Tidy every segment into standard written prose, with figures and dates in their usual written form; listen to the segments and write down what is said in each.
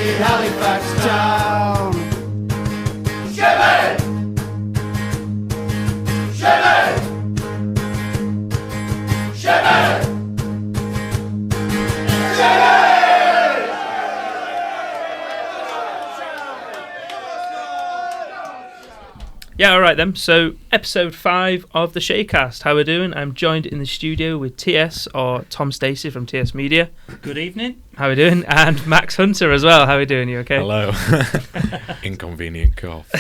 Halifax town. Shimmy! Shimmy! Shimmy! Yeah, all right then. So, episode 5 of the SHAYCAST. How we're doing? I'm joined in the studio with TS, or Tom Stacey from TS Media. Good evening. How we doing? And Max Hunter as well. How we doing? You okay? Hello. Inconvenient cough.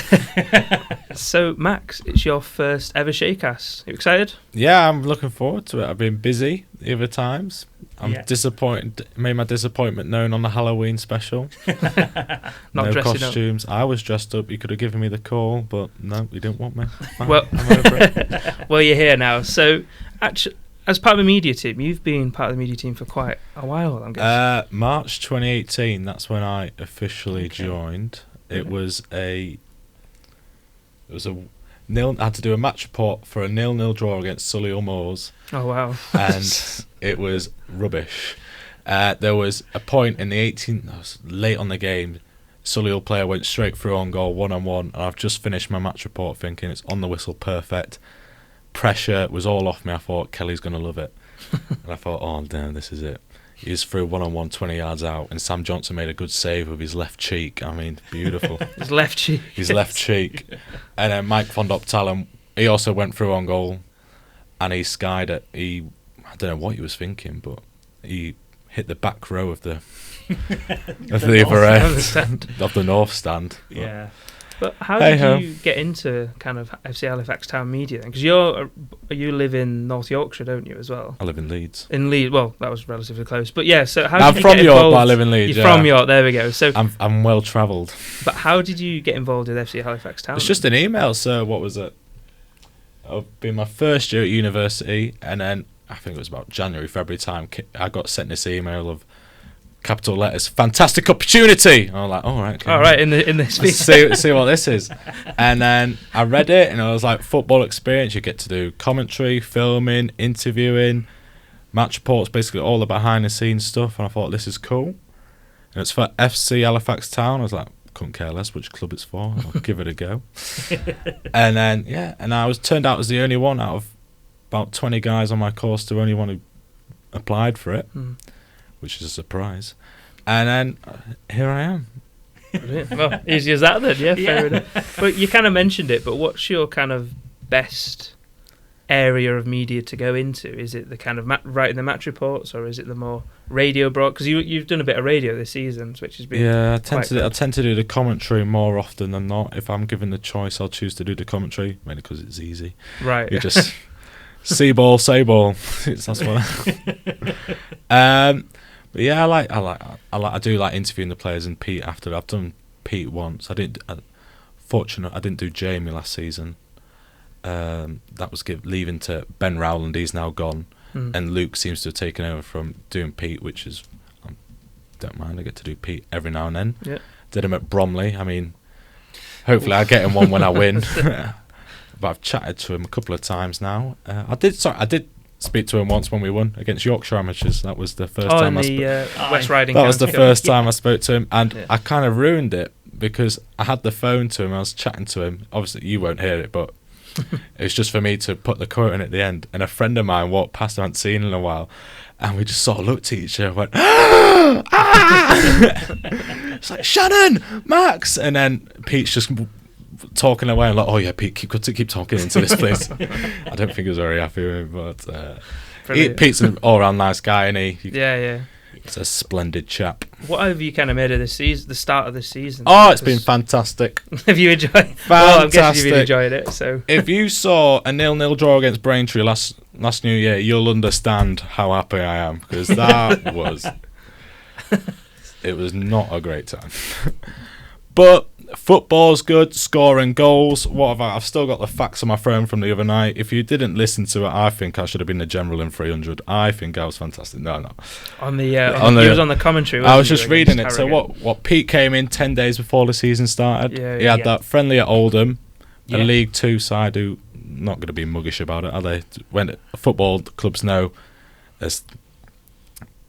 So, Max, it's your first ever SHAYCAST. You excited? Yeah, I'm looking forward to it. I've been busy the other times. I'm disappointed. Made my disappointment known on the Halloween special. Not no dressing costumes. I was dressed up. You could have given me the call, but no, you didn't want me. Fine, Well, I'm over it. well, you're here now. So, actually, as part of the media team, you've been part of the media team for quite a while, I'm guessing. March 2018. That's when I officially joined. It was a nil. I had to do a match report for a 0-0 draw against Solihull Moors. Oh wow! And it was rubbish. There was a point in the 18th, late on the game, Solihull player went straight through on goal, 1-on-1, and I've just finished my match report thinking it's on the whistle, perfect. Pressure was all off me. I thought Kelly's going to love it. And I thought, oh damn, this is it. He was through 1-on-1, 20 yards out, and Sam Johnson made a good save with his left cheek. I mean, beautiful. His left cheek. His left cheek. And then Mike Fondop-Talon, he also went through on goal, and he skied it. I don't know what he was thinking, but he hit the back row of the other end of the north stand. Yeah. But how did you get into kind of FC Halifax Town media then? Because you live in North Yorkshire, don't you, as well? I live in Leeds. In Leeds, well, that was relatively close. But yeah, so how I'm did you from get York, involved? but I live in Leeds. You're from York, there we go. So I'm well travelled. But how did you get involved with FC Halifax Town? It's just an email, so what was it? It'll be my first year at university, and then I think it was about January, February time, I got sent this email of capital letters, fantastic opportunity. And I was like, all right. Okay. All right, in the speech. see what this is. And then I read it, and I was like, football experience. You get to do commentary, filming, interviewing, match reports, basically all the behind the scenes stuff. And I thought, this is cool. And it's for FC Halifax Town. I was like, couldn't care less which club it's for. I'll give it a go. And then and I was turned out as the only one out of about 20 guys on my course, the only one who applied for it. Which is a surprise. And then here I am. Well, easy as that then, yeah, fair enough. But you kind of mentioned it, but what's your kind of best area of media to go into? Is it the kind of writing the match reports, or is it the more radio broad? Because you've done a bit of radio this season, which has been I tend to do the commentary more often than not. If I'm given the choice, I'll choose to do the commentary, mainly because it's easy. Right. You just see ball, say ball. That's what. But yeah, I do like interviewing the players and Pete after. I've done Pete once. I didn't do Jamie last season. That was leaving to Ben Rowland. He's now gone, and Luke seems to have taken over from doing Pete, which is don't mind. I get to do Pete every now and then. Yeah. Did him at Bromley. I mean, hopefully I get him one when I win. But I've chatted to him a couple of times now. I did speak to him once when we won against Yorkshire Amateurs. That was the first time West Riding. That was the first time I spoke to him, and I kind of ruined it because I had the phone to him. I was chatting to him. Obviously, you won't hear it, but it's just for me to put the quote in at the end. And a friend of mine walked past, I hadn't seen in a while, and we just sort of looked at each other and went, ah! It's like, Shannon, Max, and then Pete's just talking away. I'm like, oh yeah, Pete, keep talking into this place. I don't think he was very happy with me, but Pete's an all-round nice guy, and yeah, he's a splendid chap. What have you kind of made of this season, the start of this season? Oh, it's been fantastic. Have you enjoyed it? Fantastic. Well, I'm guessing you've enjoyed it. So, if you saw a 0-0 draw against Braintree last New Year, you'll understand how happy I am, because that was it was not a great time. But football's good, scoring goals. I've still got the facts on my phone from the other night. If you didn't listen to it, I think I should have been the general in 300. I think I was fantastic. No. He was on the commentary. I was just reading it. So what Pete came in 10 days before the season started. He had that friendly at Oldham, a League Two side who not going to be muggish about it, are they? When football clubs know as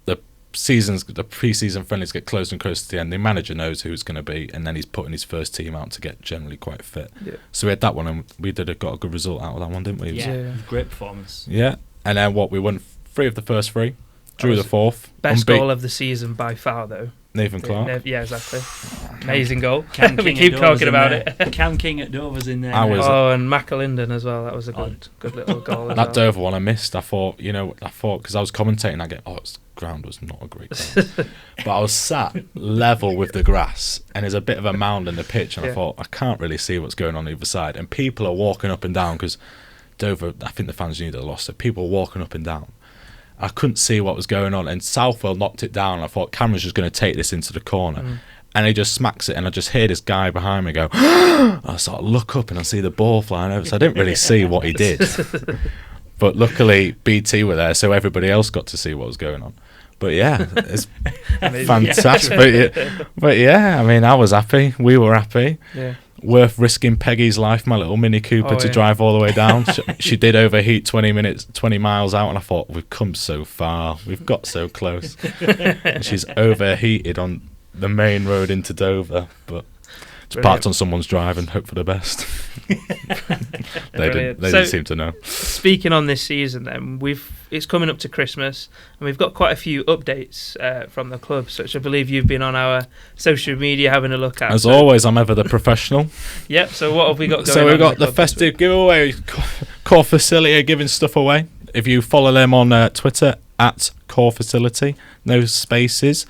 the the pre-season friendlies get closer and closer to the end, the manager knows who it's going to be, and then he's putting his first team out to get generally quite fit. Yeah. So we had that one, and we got a good result out of that one, didn't we? Yeah. Great performance. Yeah, and then we won 3 of the first 3, drew the 4th. Best goal of the season by far, though. Nathan Clark. Yeah, exactly. Amazing goal. Cam We King keep at Dover's talking in about there. it. Cam King at Dover's in there. And McAlinden as well. That was a good little goal. As That well. Dover one I missed. I thought because I was commentating, I get, the ground was not a great goal. But I was sat level with the grass, and there's a bit of a mound in the pitch, and I thought, I can't really see what's going on either side. And people are walking up and down, because Dover, I think the fans knew they lost, so people were walking up and down. I couldn't see what was going on, and Southwell knocked it down, and I thought Cameron's just going to take this into the corner. And he just smacks it, and I just hear this guy behind me go, I sort of look up and I see the ball flying over, so I didn't really see what he did. But luckily BT were there, so everybody else got to see what was going on. But yeah, it's fantastic. But yeah, I mean, I was happy. We were happy. Yeah. Worth risking Peggy's life, my little Mini Cooper, to drive all the way down. She did overheat 20 miles out, and I thought, we've come so far. We've got so close. And she's overheated on the main road into Dover, but just parked on someone's drive and hope for the best. They didn't seem to know. Speaking on this season, then it's coming up to Christmas, and we've got quite a few updates from the club, which I believe you've been on our social media having a look at. As always, I'm ever the professional. Yep. So what have we got going on? So we've got the festive giveaway. Core Facility are giving stuff away. If you follow them on Twitter at Core Facility, no spaces.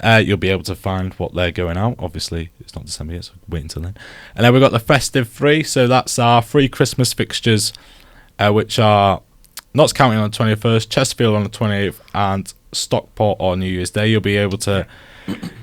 You'll be able to find what they're going out. Obviously, it's not December yet, so wait until then. And then we've got the Festive 3, so that's our 3 Christmas fixtures, which are Notts County on the 21st, Chesterfield on the 28th, and Stockport on New Year's Day. You'll be able to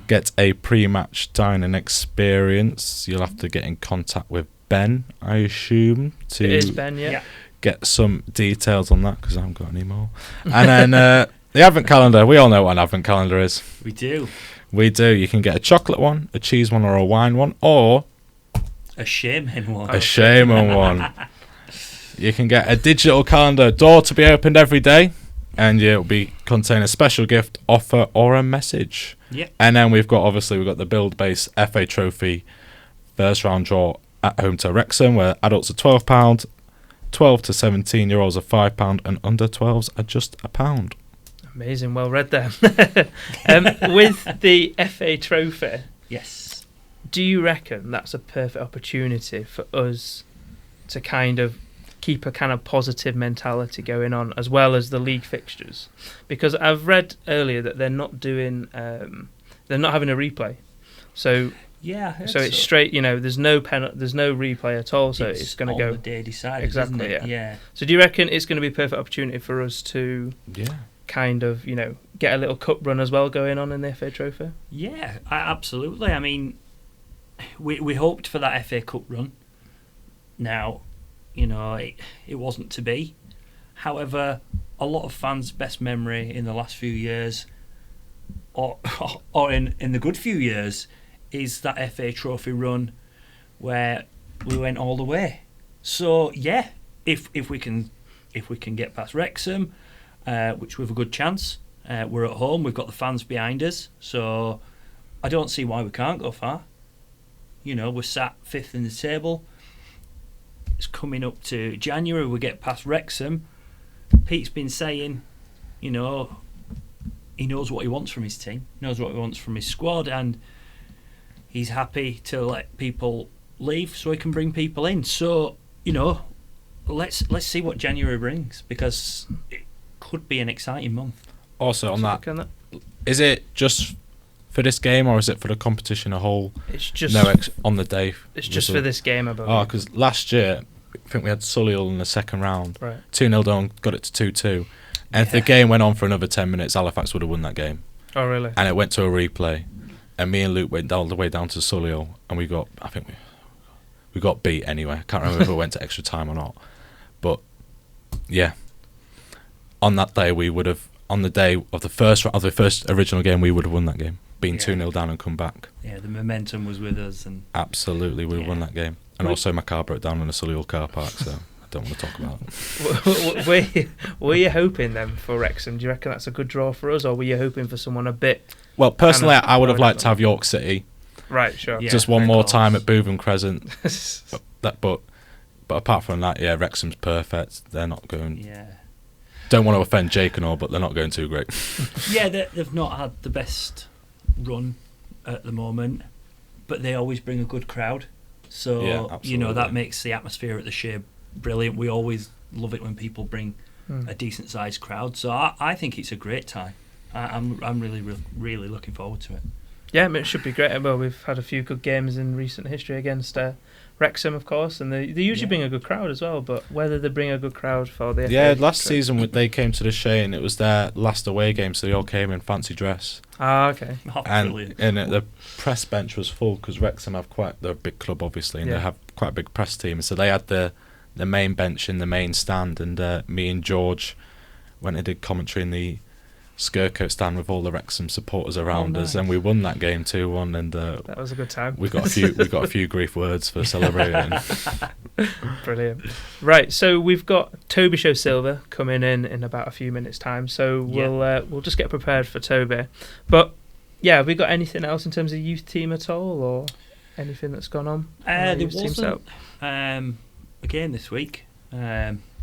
get a pre-match dining experience. You'll have to get in contact with Ben, I assume, to it is Ben, yeah. Get some details on that, because I haven't got any more. And then the advent calendar, we all know what an advent calendar is. We do. We do. You can get a chocolate one, a cheese one, or a wine one, or a shaman one. A shaman one. You can get a digital calendar, door to be opened every day, and it'll be contain a special gift, offer, or a message. Yep. And then we've got the Build Base FA Trophy first round draw at home to Wrexham, where adults are £12, 12 to 17-year-olds are £5, and under 12s are just £1. Amazing, well read there. With the FA Trophy, yes, do you reckon that's a perfect opportunity for us to kind of keep a kind of positive mentality going on, as well as the league fixtures? Because I've read earlier that they're not doing, they're not having a replay. So yeah, so it's straight. There's no there's no replay at all. So it's going to go the day decided. Exactly. Isn't it? Yeah. So do you reckon it's going to be a perfect opportunity for us to? Yeah. Kind of, get a little cup run as well going on in the FA Trophy? Yeah, absolutely. I mean, we hoped for that FA Cup run. Now, it wasn't to be. However, a lot of fans' best memory in the last few years, or in the good few years, is that FA Trophy run where we went all the way. So yeah, if we can get past Wrexham, which we have a good chance. We're at home. We've got the fans behind us, so I don't see why we can't go far. We're sat 5th in the table. It's coming up to January. We get past Wrexham. Pete's been saying, he knows what he wants from his team, knows what he wants from his squad, and he's happy to let people leave so he can bring people in. So let's see what January brings, because it could be an exciting month. Also on that, is it just for this game, or is it for the competition a whole? It's just on the day. It's just for this game, I believe. Oh, because last year I think we had Solihull in the second round. Right. 2-0 down, got it to 2-2, and if the game went on for another 10 minutes, Halifax would have won that game. Oh really? And it went to a replay, and me and Luke went all the way down to Solihull, and we got beat anyway. I can't remember if we went to extra time or not, but yeah. On that day, we would have. On the day of the first original game, we would have won that game, been 2-0 down and come back. Yeah, the momentum was with us, and absolutely, we won that game. And also, my car broke down in a Solihull car park, so don't want to talk about. Were you hoping then for Wrexham? Do you reckon that's a good draw for us, or were you hoping for someone a bit? Well, personally, kind of I would have liked to have York City. Right, sure. Yeah, just one of more course. time at Bootham Crescent. But apart from that, yeah, Wrexham's perfect. They're not going. Yeah. Don't want to offend Jake and all, but they're not going too great. Yeah, they've not had the best run at the moment, but they always bring a good crowd. So, Yeah, that absolutely. makes the atmosphere at the Shay brilliant. We always love it when people bring a decent sized crowd. So I think it's a great time. I'm really looking forward to it. Yeah, I mean, it should be great. Well, we've had a few good games in recent history against Wrexham, of course, and they usually bring a good crowd as well. But whether they bring a good crowd for the Yeah, FA last trip- season they came to the Shay and it was their last away game, so they all came in fancy dress. Ah, okay. Oh, And brilliant. the press bench was full because Wrexham have they're a big club obviously, and Yeah. they have quite a big press team. So they had the main bench in the main stand, and me and George went and did commentary in the Skircoat stand with all the Wrexham supporters around us, and we won that game 2-1, and That was a good time. we got a few grief words for celebrating. Brilliant. Right, so we've got Tobi Sho-Silva coming in about a few minutes' time. So we'll just get prepared for Toby. But yeah, have we got anything else in terms of youth team at all, or anything that's gone on? There wasn't a game this week,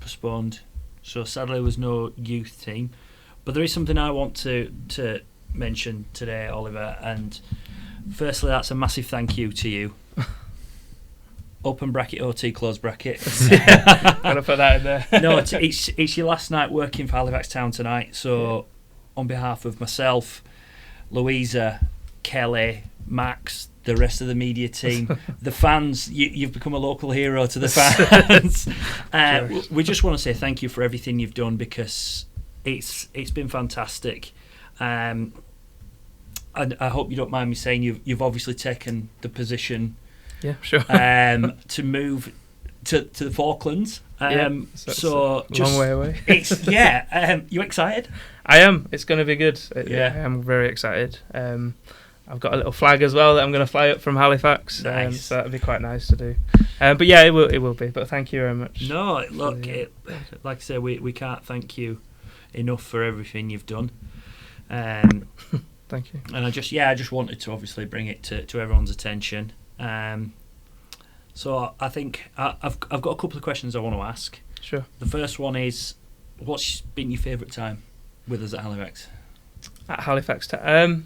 postponed. So sadly, there was no youth team. But there is something I want to mention today, Oliver. And firstly, that's a massive thank you to you. Open bracket, OT, close bracket. Gotta put that in there. No, it's your last night working for Halifax Town tonight. So on behalf of myself, Louisa, Kelly, Max, the rest of the media team, the fans, you've become a local hero to the fans. We just want to say thank you for everything you've done, because it's been fantastic. And I hope you don't mind me saying you've obviously taken the position Yeah, sure. to move to the Falklands. So a just long way away. You excited? I am. It's going to be good. Yeah. I am very excited. I've got a little flag as well that I'm going to fly up from Halifax. Nice. So that'd be quite nice to do. But yeah, it will be. But thank you very much. No, look, like I say, we can't thank you enough for everything you've done. Thank you. And I just wanted to obviously bring it to everyone's attention. So I think I've got a couple of questions I want to ask. Sure. The first one is, what's been your favourite time with us at Halifax? At Halifax, 100%.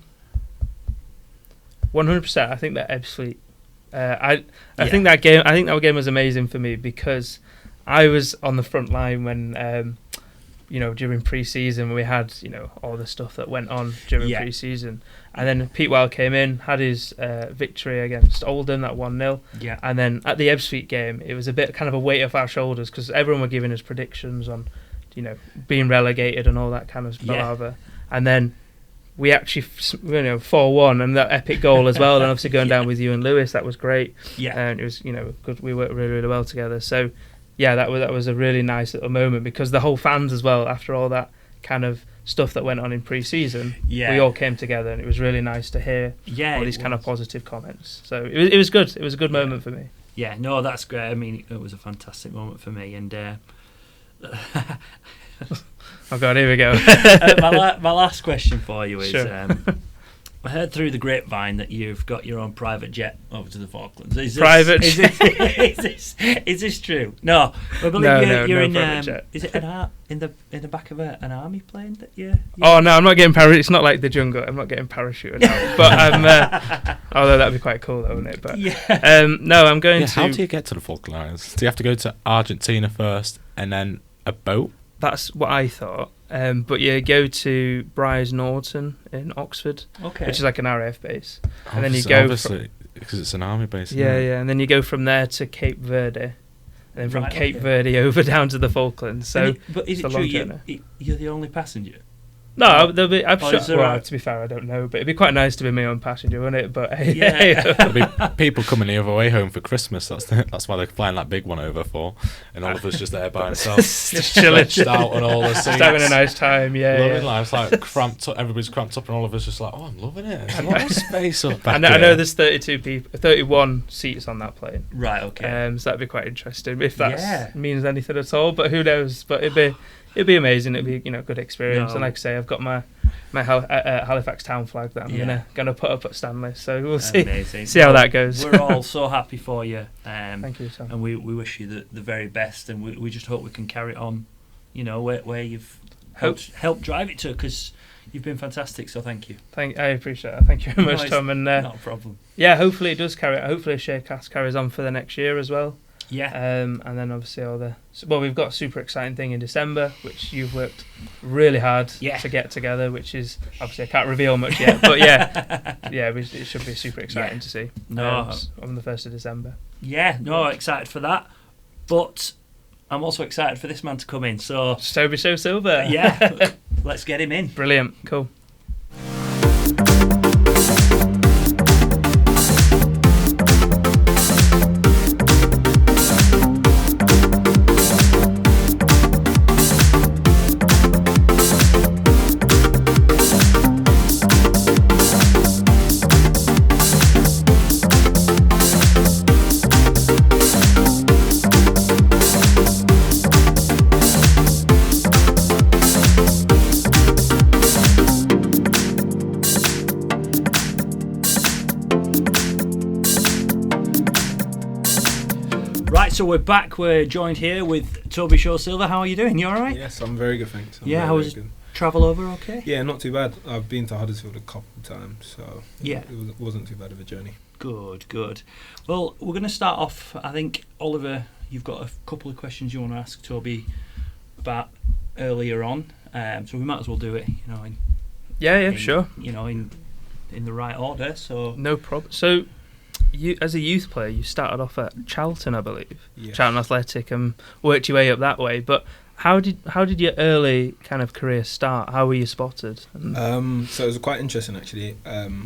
I think that Ebbsfleet. I think that game. I think that game was amazing for me because I was on the front line when during pre-season when we had all the stuff that went on during pre-season, and then Pete Wild came in, had his victory against Oldham, that 1-0. Yeah. And then at the Ebbsfleet game, it was a bit kind of a weight off our shoulders because everyone were giving us predictions on, being relegated and all that kind of palaver. And then we actually, 4-1 and that epic goal as well. And obviously going down with you and Lewis, that was great. Yeah. And it was, good. We worked really, really well together. So, yeah, that was a really nice little moment because the whole fans as well, after all that kind of stuff that went on in pre-season, we all came together and it was really nice to hear all these kind of positive comments. So it was good. It was a good moment for me. Yeah, no, that's great. I mean, it was a fantastic moment for me. And Oh God, here we go. my last question for you is, Sure. I heard through the grapevine that you've got your own private jet over to the Falklands. Is this true? No, I believe you're in. private jet. Is it in the back of an army plane that you? Oh no, I'm not getting parachute. It's not like the jungle. I'm not getting parachuted out. But I'm. Although that'd be quite cool, though, wouldn't it? But no, I'm going to. How do you get to the Falkland Islands? Do you have to go to Argentina first and then a boat? That's what I thought. But you go to Brize Norton in Oxford, Okay. which is like an RAF base, and then you Obviously- go. obviously because it's an army base. Yeah, isn't it? and then you go from there to Cape Verde, and then from Right, Cape okay. Verde over down to the Falklands. So But is it's it a true long journey. you're the only passenger? No, there'll be. I'm Oh, sure. is there Well, a- to be fair, I don't know, but it'd be quite nice to be my own passenger, wouldn't it? But Yeah. There'll be people coming the other way home for Christmas. That's why they're flying that big one over for, and Oliver's just there by himself, just chilling, stretched out on all the seats, just having a nice time. Yeah, loving yeah. life. It's like cramped up. Everybody's cramped up, and Oliver's just like, "Oh, I'm loving it. There's a lot of space up back I know here." there's 31 seats on that plane. Right. Okay. So that'd be quite interesting if that Yeah. means anything at all. But who knows? But it'd be amazing. It'd be a good experience. No. And like I say, I've got my Halifax town flag that I'm gonna put up at Stanley. So we'll see Amazing. how Well, that goes. We're all so happy for you. Thank you, Tom. And we wish you the very best, and we just hope we can carry it on, where you've helped drive it to, because you've been fantastic, so thank you. I appreciate it. Thank you very much, it's Tom. And not a problem. yeah, hopefully it does carry. Hopefully SHAYCAST carries on for the next year as well. Yeah. And then obviously we've got a super exciting thing in December, which you've worked really hard to get together, which is obviously I can't reveal much yet, but it should be super exciting to see. No. On the 1st of December. Yeah, no, excited for that. But I'm also excited for this man to come in, so It's Toby Sho-Silva. yeah, let's get him in. Brilliant. Cool. Right, so we're back. We're joined here with Toby Sho-Silva. How are you doing? You all right? Yes, I'm very good, thanks. How was travel over okay? Yeah, not too bad. I've been to Huddersfield a couple of times, so Yeah. it wasn't too bad of a journey. Good. Well, we're going to start off. I think, Oliver, you've got a couple of questions you want to ask Toby about earlier on, so we might as well do it, Sure. In the right order. So No problem. So, you as a youth player, you started off at Charlton, I believe, Yeah. Charlton Athletic, and worked your way up that way. But how did your early kind of career start? How were you spotted? So it was quite interesting, actually.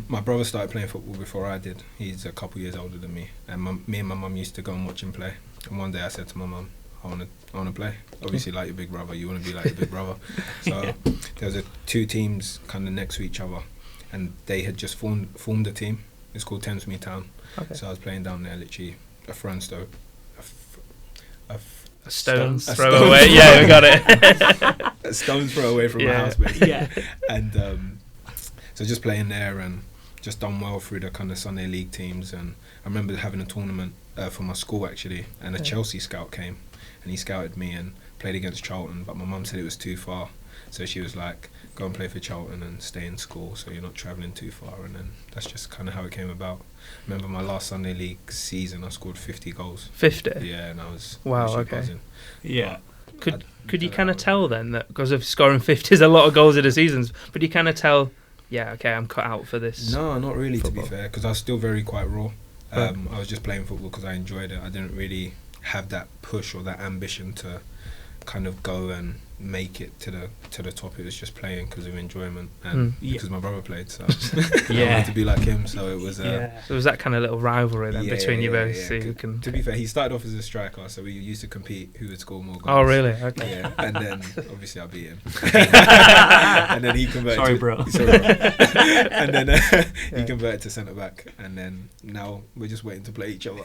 My brother started playing football before I did. He's a couple years older than me, and me and my mum used to go and watch him play. And one day I said to my mum, I want to play. Obviously, like your big brother, you want to be like your big brother. So there was two teams kind of next to each other, and they had just formed a team. It's called Thamesmead Town. Okay. So I was playing down there, literally a stone's throw away. Yeah, we got it. a stone's throw away from my Yeah. house, basically. yeah, And so just playing there and just done well through the kind of Sunday league teams. And I remember having a tournament for my school, actually, and a Chelsea scout came and he scouted me and played against Charlton, but my mum said it was too far, so she was like, go and play for Charlton and stay in school so you're not travelling too far. And then that's just kind of how it came about. I remember my last Sunday league season, I scored 50 goals. 50. Yeah, and I was Wow, actually okay. buzzing. yeah. Could you kind of tell then that because of scoring 50 is a lot of goals in a season, but you kind of tell, yeah, okay, I'm cut out for this? No, not really, football. to be fair, because I was still very quite raw. Right. I was just playing football because I enjoyed it. I didn't really have that push or that ambition to kind of go and make it to the top. It was just playing because of enjoyment and because my brother played, so I wanted to be like him. So it was So it was that kind of little rivalry then between you both. yeah. So you can. To be fair, he started off as a striker, so we used to compete who would score more goals. Oh really? Okay. Yeah, and then obviously I beat him, and then he converted. Sorry, bro. And then he converted to centre back, and then now we're just waiting to play each other.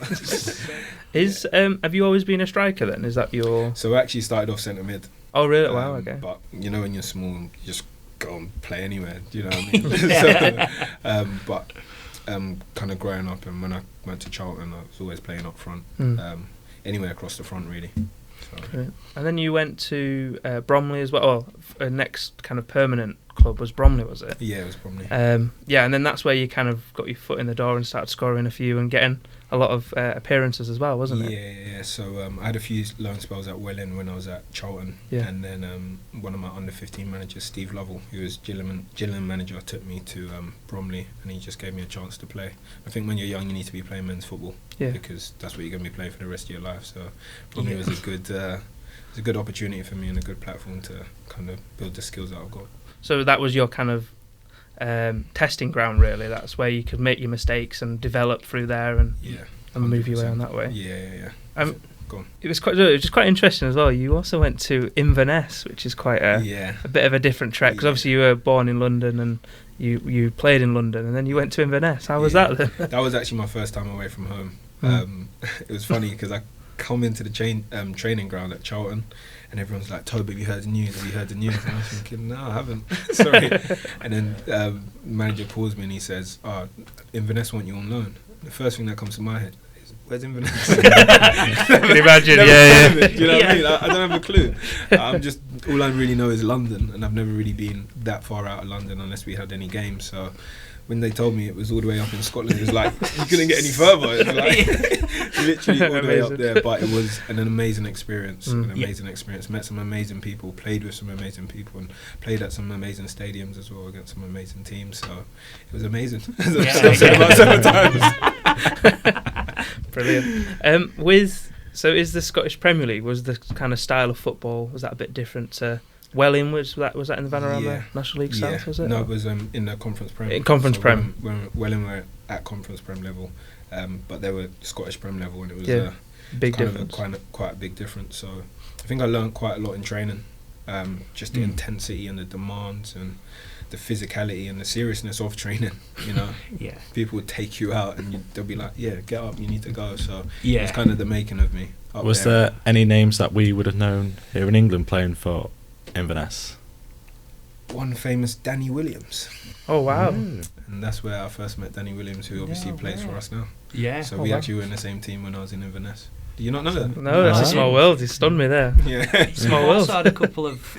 Have you always been a striker then? Is that your? So I actually started off centre mid. Oh really? Wow. Okay. But when you're small, you just go and play anywhere. Do you know what I mean? But kind of growing up, and when I went to Charlton, I was always playing up front, anywhere across the front really. So. Brilliant. And then you went to Bromley as well. Oh, next kind of permanent club was Bromley, was it? Yeah, it was Bromley. And then that's where you kind of got your foot in the door and started scoring a few and getting a lot of appearances as well, wasn't it? Yeah. So I had a few loan spells at Welling when I was at Charlton, and then one of my under-15 managers, Steve Lovell, who was Gillingham manager, took me to Bromley, and he just gave me a chance to play. I think when you're young, you need to be playing men's football because that's what you're going to be playing for the rest of your life. So Bromley was a good opportunity for me and a good platform to kind of build the skills that I've got. So that was your kind of testing ground, really. That's where you could make your mistakes and develop through there and move your way on that way. Yeah. Go on. It was just quite interesting as well. You also went to Inverness, which is quite a bit of a different trek, because obviously you were born in London and you played in London, and then you went to Inverness. How was that then? That was actually my first time away from home. It was funny because I come into the training ground at Charlton, and everyone's like, "Toby, have you heard the news? Have you heard the news?" And I was thinking, "No, I haven't." Sorry. And then the manager calls me and he says, "Inverness want you on loan." The first thing that comes to my head is, "Where's Inverness?" Can you imagine? Do you know what I mean? Yeah. I don't have a clue. All I really know is London, and I've never really been that far out of London unless we had any games. So when they told me it was all the way up in Scotland, it was like, you couldn't get any further. It was like literally all the way up there. But it was an amazing experience. Met some amazing people, played with some amazing people, and played at some amazing stadiums as well against some amazing teams. So it was amazing. As I've said about several times. Brilliant. So is the Scottish Premier League, was the kind of style of football, was that a bit different to Welling? Was that in the Vanarama National League South, was it? No, it was in the Conference Prem. In Conference Prem. When Welling were at Conference Prem level, but they were Scottish Prem level, and it was big difference. Quite a big difference. So I think I learned quite a lot in training, just the intensity and the demands and the physicality and the seriousness of training. You know, people would take you out and they'll be like, "Yeah, get up, you need to go." So it's kind of the making of me. Was there any names that we would have known here in England playing for Inverness? One famous Danny Williams. Oh wow! And that's where I first met Danny Williams, who obviously plays for us now. Yeah. So we actually were in the same team when I was in Inverness. Do you not know that? No, that's a small world. You stunned me there. Yeah. Small I world. also had a couple of,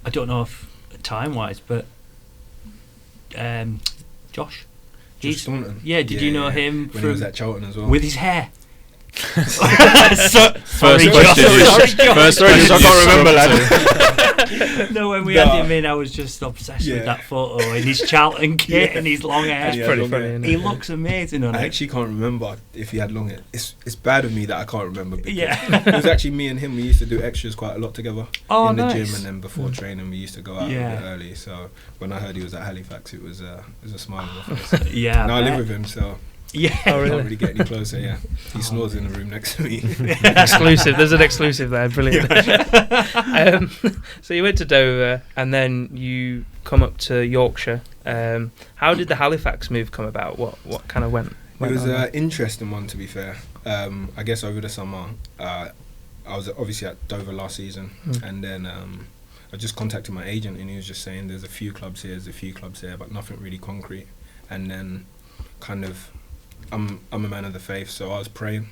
I don't know if time-wise, but Josh Staunton. Yeah, did you know him when he was at Charlton as well? with his hair? First question, I can't remember, lad. No, when we had him in, I was just obsessed with that photo in his Charlton kit and his long hair. It's pretty funny, isn't it? He looks amazing on it. I actually can't remember if he had long hair. It's bad of me that I can't remember. Yeah. It was actually me and him. We used to do extras quite a lot together in the nice. gym, and then before training, we used to go out a bit early. So when I heard he was at Halifax, it was a smile on my face. Yeah. Now I live with him, so. Yeah. Oh, really? Can't really get any closer. Yeah, he snores in the room next to me. Exclusive. There's an exclusive there. Brilliant. So you went to Dover and then you come up to Yorkshire. How did the Halifax move come about? What kind of went It was on an there? interesting one, to be fair. I guess over the summer, I was obviously at Dover last season, and then I just contacted my agent, and he was just saying there's a few clubs here, but nothing really concrete. And then kind of, I'm a man of the faith, so I was praying.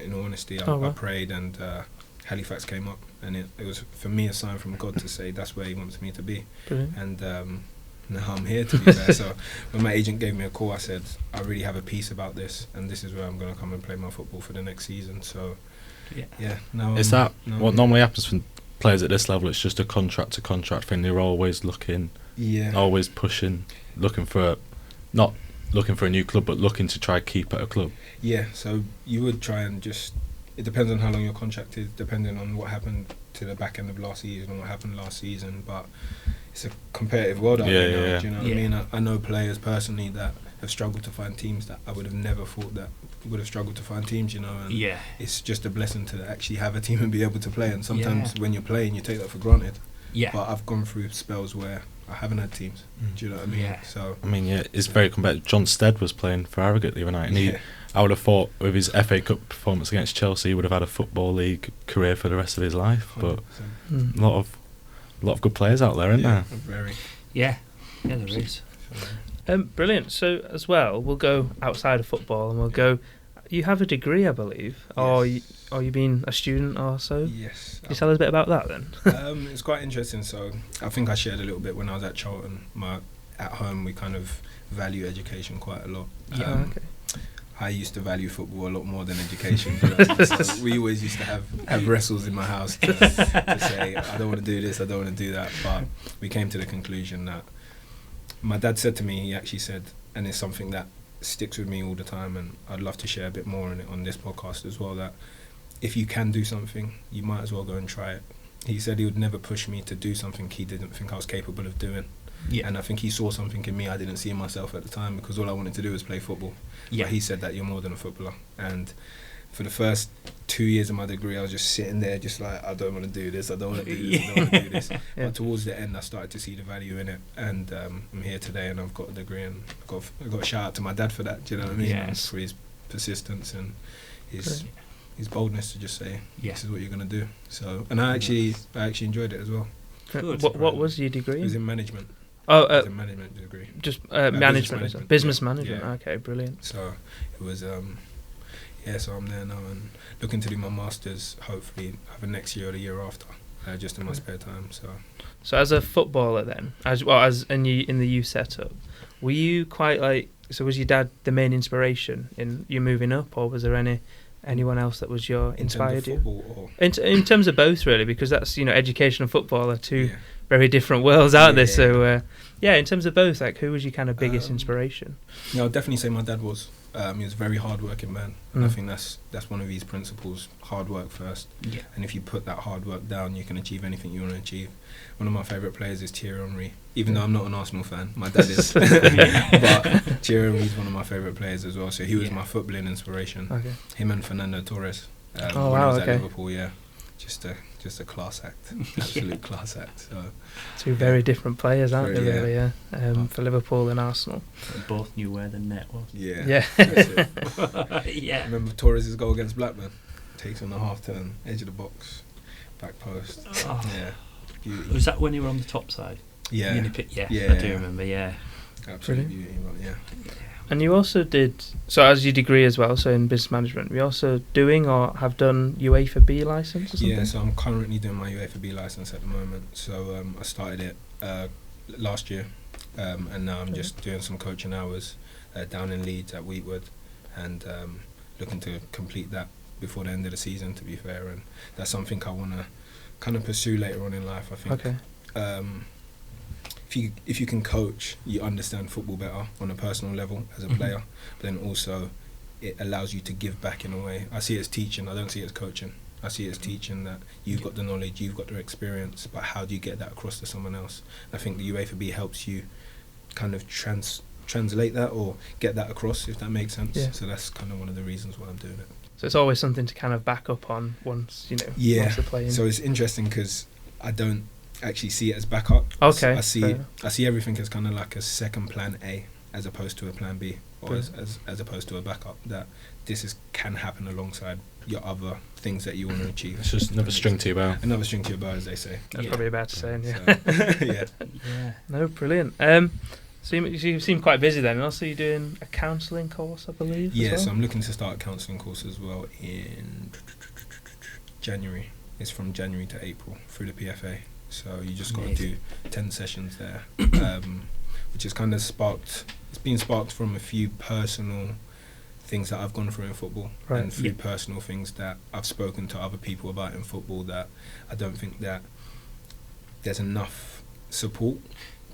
In all honesty, I prayed, and Halifax came up, and it was for me a sign from God to say that's where He wants me to be. Brilliant. And now I'm here, to be fair. So when my agent gave me a call, I said I really have a peace about this, and this is where I'm going to come and play my football for the next season. So Is that what normally happens for players at this level? It's just a contract to contract thing. They're always looking, always pushing, not looking for a new club, but looking to try keep at a club. Yeah, so you would try and just, it depends on how long your contract is, depending on what happened to the back end of last season and what happened last season, but it's a competitive world out there now, do you know what I mean? I know players personally that have struggled to find teams that I would have never thought that would have struggled to find teams, you know, and it's just a blessing to actually have a team and be able to play, and sometimes when you're playing you take that for granted. But I've gone through spells where I haven't had teams. Do you know what I mean? So it's very competitive. John Stead was playing for Harrogate the other night, and I would have thought with his FA Cup performance against Chelsea, he would have had a Football League career for the rest of his life. 100%. But a lot of good players out there, isn't there? Very. Yeah, there is. Brilliant. So as well, we'll go outside of football and we'll go. You have a degree, I believe, or you've been a student or so. Yes. Can you tell us a bit about that then? It's quite interesting. So I think I shared a little bit when I was at Charlton. At home we kind of value education quite a lot. I used to value football a lot more than education. So we always used to have wrestles in my house to say, I don't want to do this, I don't want to do that. But we came to the conclusion that my dad said to me, he actually said, and it's something that sticks with me all the time, and I'd love to share a bit more on it on this podcast as well, that if you can do something, you might as well go and try it. he said he would never push me to do something he didn't think I was capable of doing. Yeah. And I think he saw something in me I didn't see in myself at the time, because all I wanted to do was play football. Yeah. But he said that you're more than a footballer. And for the first 2 years of my degree, I was just sitting there just like, I don't want to do this, I don't want to do this, I don't want to do this. Yeah. But towards the end, I started to see the value in it. And I'm here today and I've got a degree, and I got a shout out to my dad for that, do you know what I mean? Yes. For his persistence and his Brilliant. his boldness to just say, Yeah. this is what you're going to do. So, and I actually enjoyed it as well. Good. What was your It degree? was in management. Oh, It was a management degree. just business management. management, Business yeah. management. Yeah. Okay, brilliant. So it was, so I'm there now and looking to do my masters. Hopefully, either next year or the year after, just in my spare time. So as a footballer, then, as in the youth setup, were you quite like? So was your dad the main inspiration in you moving up, or was there anyone else that was inspired you? Football, In terms of both, really, because that's education and football are two yeah. very different worlds, aren't they? Yeah. So in terms of both, like, who was your kind of biggest inspiration? Yeah, I'll definitely say my dad was. He was a very hard-working man, and I Mm. think that's one of his principles: hard work first. Yeah. And if you put that hard work down, you can achieve anything you want to achieve. One of my favourite players is Thierry Henry. Even though I'm not an Arsenal fan, my dad is. But Thierry Henry is one of my favourite players as well. So he was my footballing inspiration. Okay. Him and Fernando Torres. Oh, when I wow, was okay. at Liverpool, yeah. Just a class act, absolute class act. So Two very different players, aren't they? Very, Really, yeah. For Liverpool and Arsenal. They both knew where the net was. yeah, Yeah. that's it. Yeah. Remember Torres' goal against Blackburn? Takes on the half turn, edge of the box, back post. Oh. Yeah, beauty. Was that when you were on the top side? Yeah, Mini pit? Yeah, Yeah. I do remember. Yeah. absolute Brilliant. beauty. But yeah, And you also did, so as your degree as well, so in business management, we also doing or have done UEFA B license or something? yeah. So I'm currently doing my UEFA B license at the moment. So I started it last year, and now I'm just doing some coaching hours down in Leeds at Wheatwood, and looking to complete that before the end of the season, to be fair. And that's something I want to kind of pursue later on in life, I think. Okay. If you can coach, you understand football better on a personal level as a player, but then also it allows you to give back in a way. I see it as teaching, I don't see it as coaching. I see it as teaching, that you've got the knowledge, you've got the experience, but how do you get that across to someone else? I think the UEFA B helps you kind of translate that or get that across, if that makes sense. Yeah. So that's kind of one of the reasons why I'm doing it. So it's always something to kind of back up on once, Yeah. once they're playing. So it's interesting because I don't actually see it as backup. Okay, I fair see everything as kind of like a second plan A as opposed to a plan B, or Brilliant. as opposed to a backup. That can happen alongside your other things that you want to achieve. It's just another string to your bow. Another string to your bow, as they say. That's Yeah. probably about to say, yeah. So, yeah. Yeah. No, brilliant. So you seem quite busy then, and also you're doing a counselling course, I believe. Yeah, as well? so I'm looking to start a counselling course as well in January. It's from January to April through the PFA. So you just got to do 10 sessions there, which is kind of sparked. It's been sparked from a few personal things that I've gone through in football, Right. and through personal things that I've spoken to other people about in football, that I don't think that there's enough support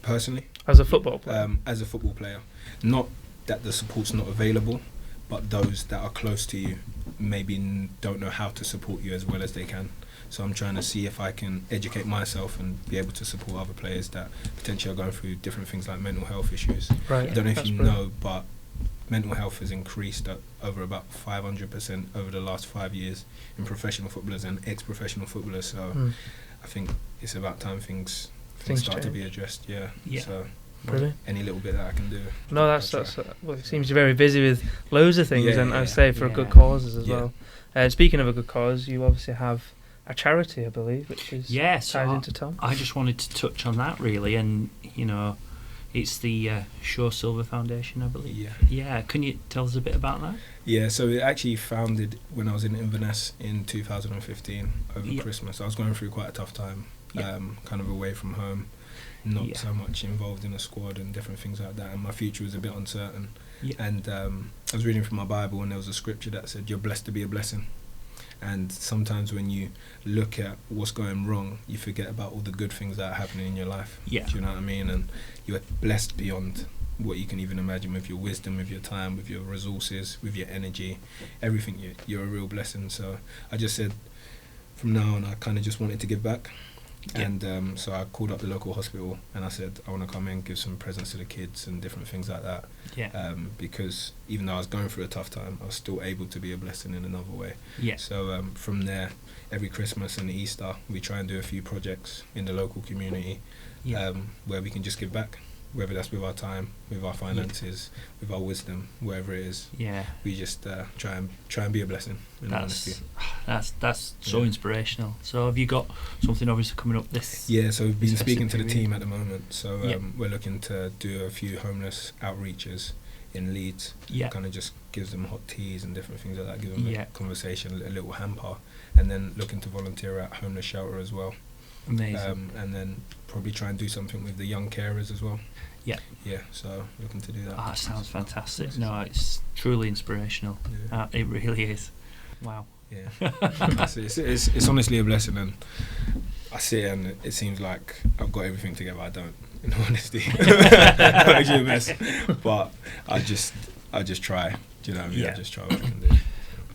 personally. As a football player. As a football player, not that the support's not available, but those that are close to you maybe don't know how to support you as well as they can. So I'm trying to see if I can educate myself and be able to support other players that potentially are going through different things like mental health issues. Right. I don't know if That's you brilliant. know, but mental health has increased over about 500% over the last 5 years in professional footballers and ex-professional footballers. So Mm. I think it's about time things Things start to change. be addressed. Yeah. Yeah. So Brilliant. any little bit that I can do. No, I'll that's try. well, it seems you're very busy with loads of things, Yeah, and I yeah, say for yeah. good causes as Yeah. well. Speaking of a good cause, you obviously have a charity, I believe, which is Yeah, so tied into Tom. I just wanted to touch on that really, and it's the Sho-Silva Foundation, I believe. Yeah. Yeah, can you tell us a bit about that? Yeah, so it actually founded when I was in Inverness in 2015 over Yeah. Christmas. I was going through quite a tough time, Yeah. kind of away from home, not Yeah. so much involved in a squad and different things like that, and my future was a bit uncertain. Yeah. And I was reading from my Bible, and there was a scripture that said, "You're blessed to be a blessing." And sometimes when you look at what's going wrong, you forget about all the good things that are happening in your life. Yeah. Do you know what I mean? And you're blessed beyond what you can even imagine, with your wisdom, with your time, with your resources, with your energy, everything. You're a real blessing. So I just said, from now on, I kind of just wanted to give back. Yeah. And so I called up the local hospital and I said, I want to come in, give some presents to the kids and different things like that. Yeah. Because even though I was going through a tough time, I was still able to be a blessing in another way. Yeah. So from there, every Christmas and Easter, we try and do a few projects in the local community where we can just give back, whether that's with our time, with our finances, with our wisdom, wherever it is. Yeah. We just try and be a blessing. In honesty. That's so inspirational. So have you got something obviously coming up this? Yeah, so we've been this speaking to the period? team at the moment. So we're looking to do a few homeless outreaches in Leeds. Yeah. Kind of just gives them hot teas and different things like that. Give them Yeah. a conversation, a little hamper, and then looking to volunteer at homeless shelter as well. Amazing. And then probably try and do something with the young carers as well. Yeah. Yeah, so looking to do that. That sounds fantastic. No, it's truly inspirational. Yeah. It really is. Wow. Yeah. it's honestly a blessing, and I sit and it seems like I've got everything together. I don't, in honesty. I'm actually a mess. But I just try. Do you know what I mean? Yeah. I just try what I can do.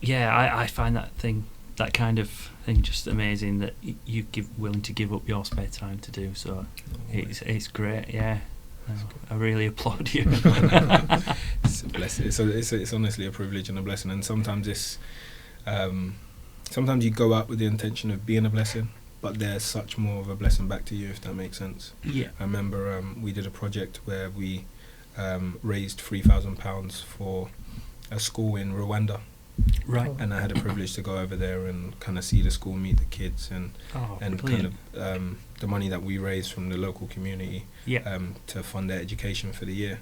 Yeah, I find that kind of thing just amazing that you willing to give up your spare time to do. So it's great. Yeah. No, I really applaud you. It's a blessing. It's honestly a privilege and a blessing. And sometimes sometimes you go out with the intention of being a blessing, but there's such more of a blessing back to you, if that makes sense. Yeah. I remember we did a project where we raised £3,000 for a school in Rwanda. Right. And I had a privilege to go over there and kind of see the school, meet the kids, and brilliant. kind of the money that we raised from the local community Yeah. to fund their education for the year.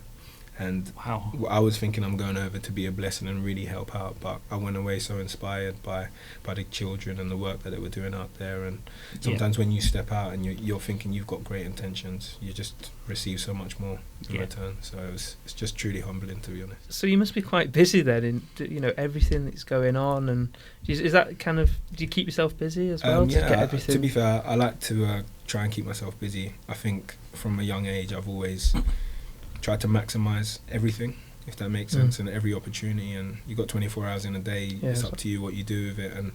And Wow. I was thinking I'm going over to be a blessing and really help out, but I went away so inspired by the children and the work that they were doing out there. And sometimes when you step out and you're thinking you've got great intentions, you just receive so much more in return. So it's just truly humbling, to be honest. So you must be quite busy then in everything that's going on, and is that kind of, do you keep yourself busy as well to get everything? To be fair, I like to try and keep myself busy. I think from a young age I've always tried to maximise everything, if that makes sense, and every opportunity. And you got 24 hours in a day. It's up to you what you do with it. And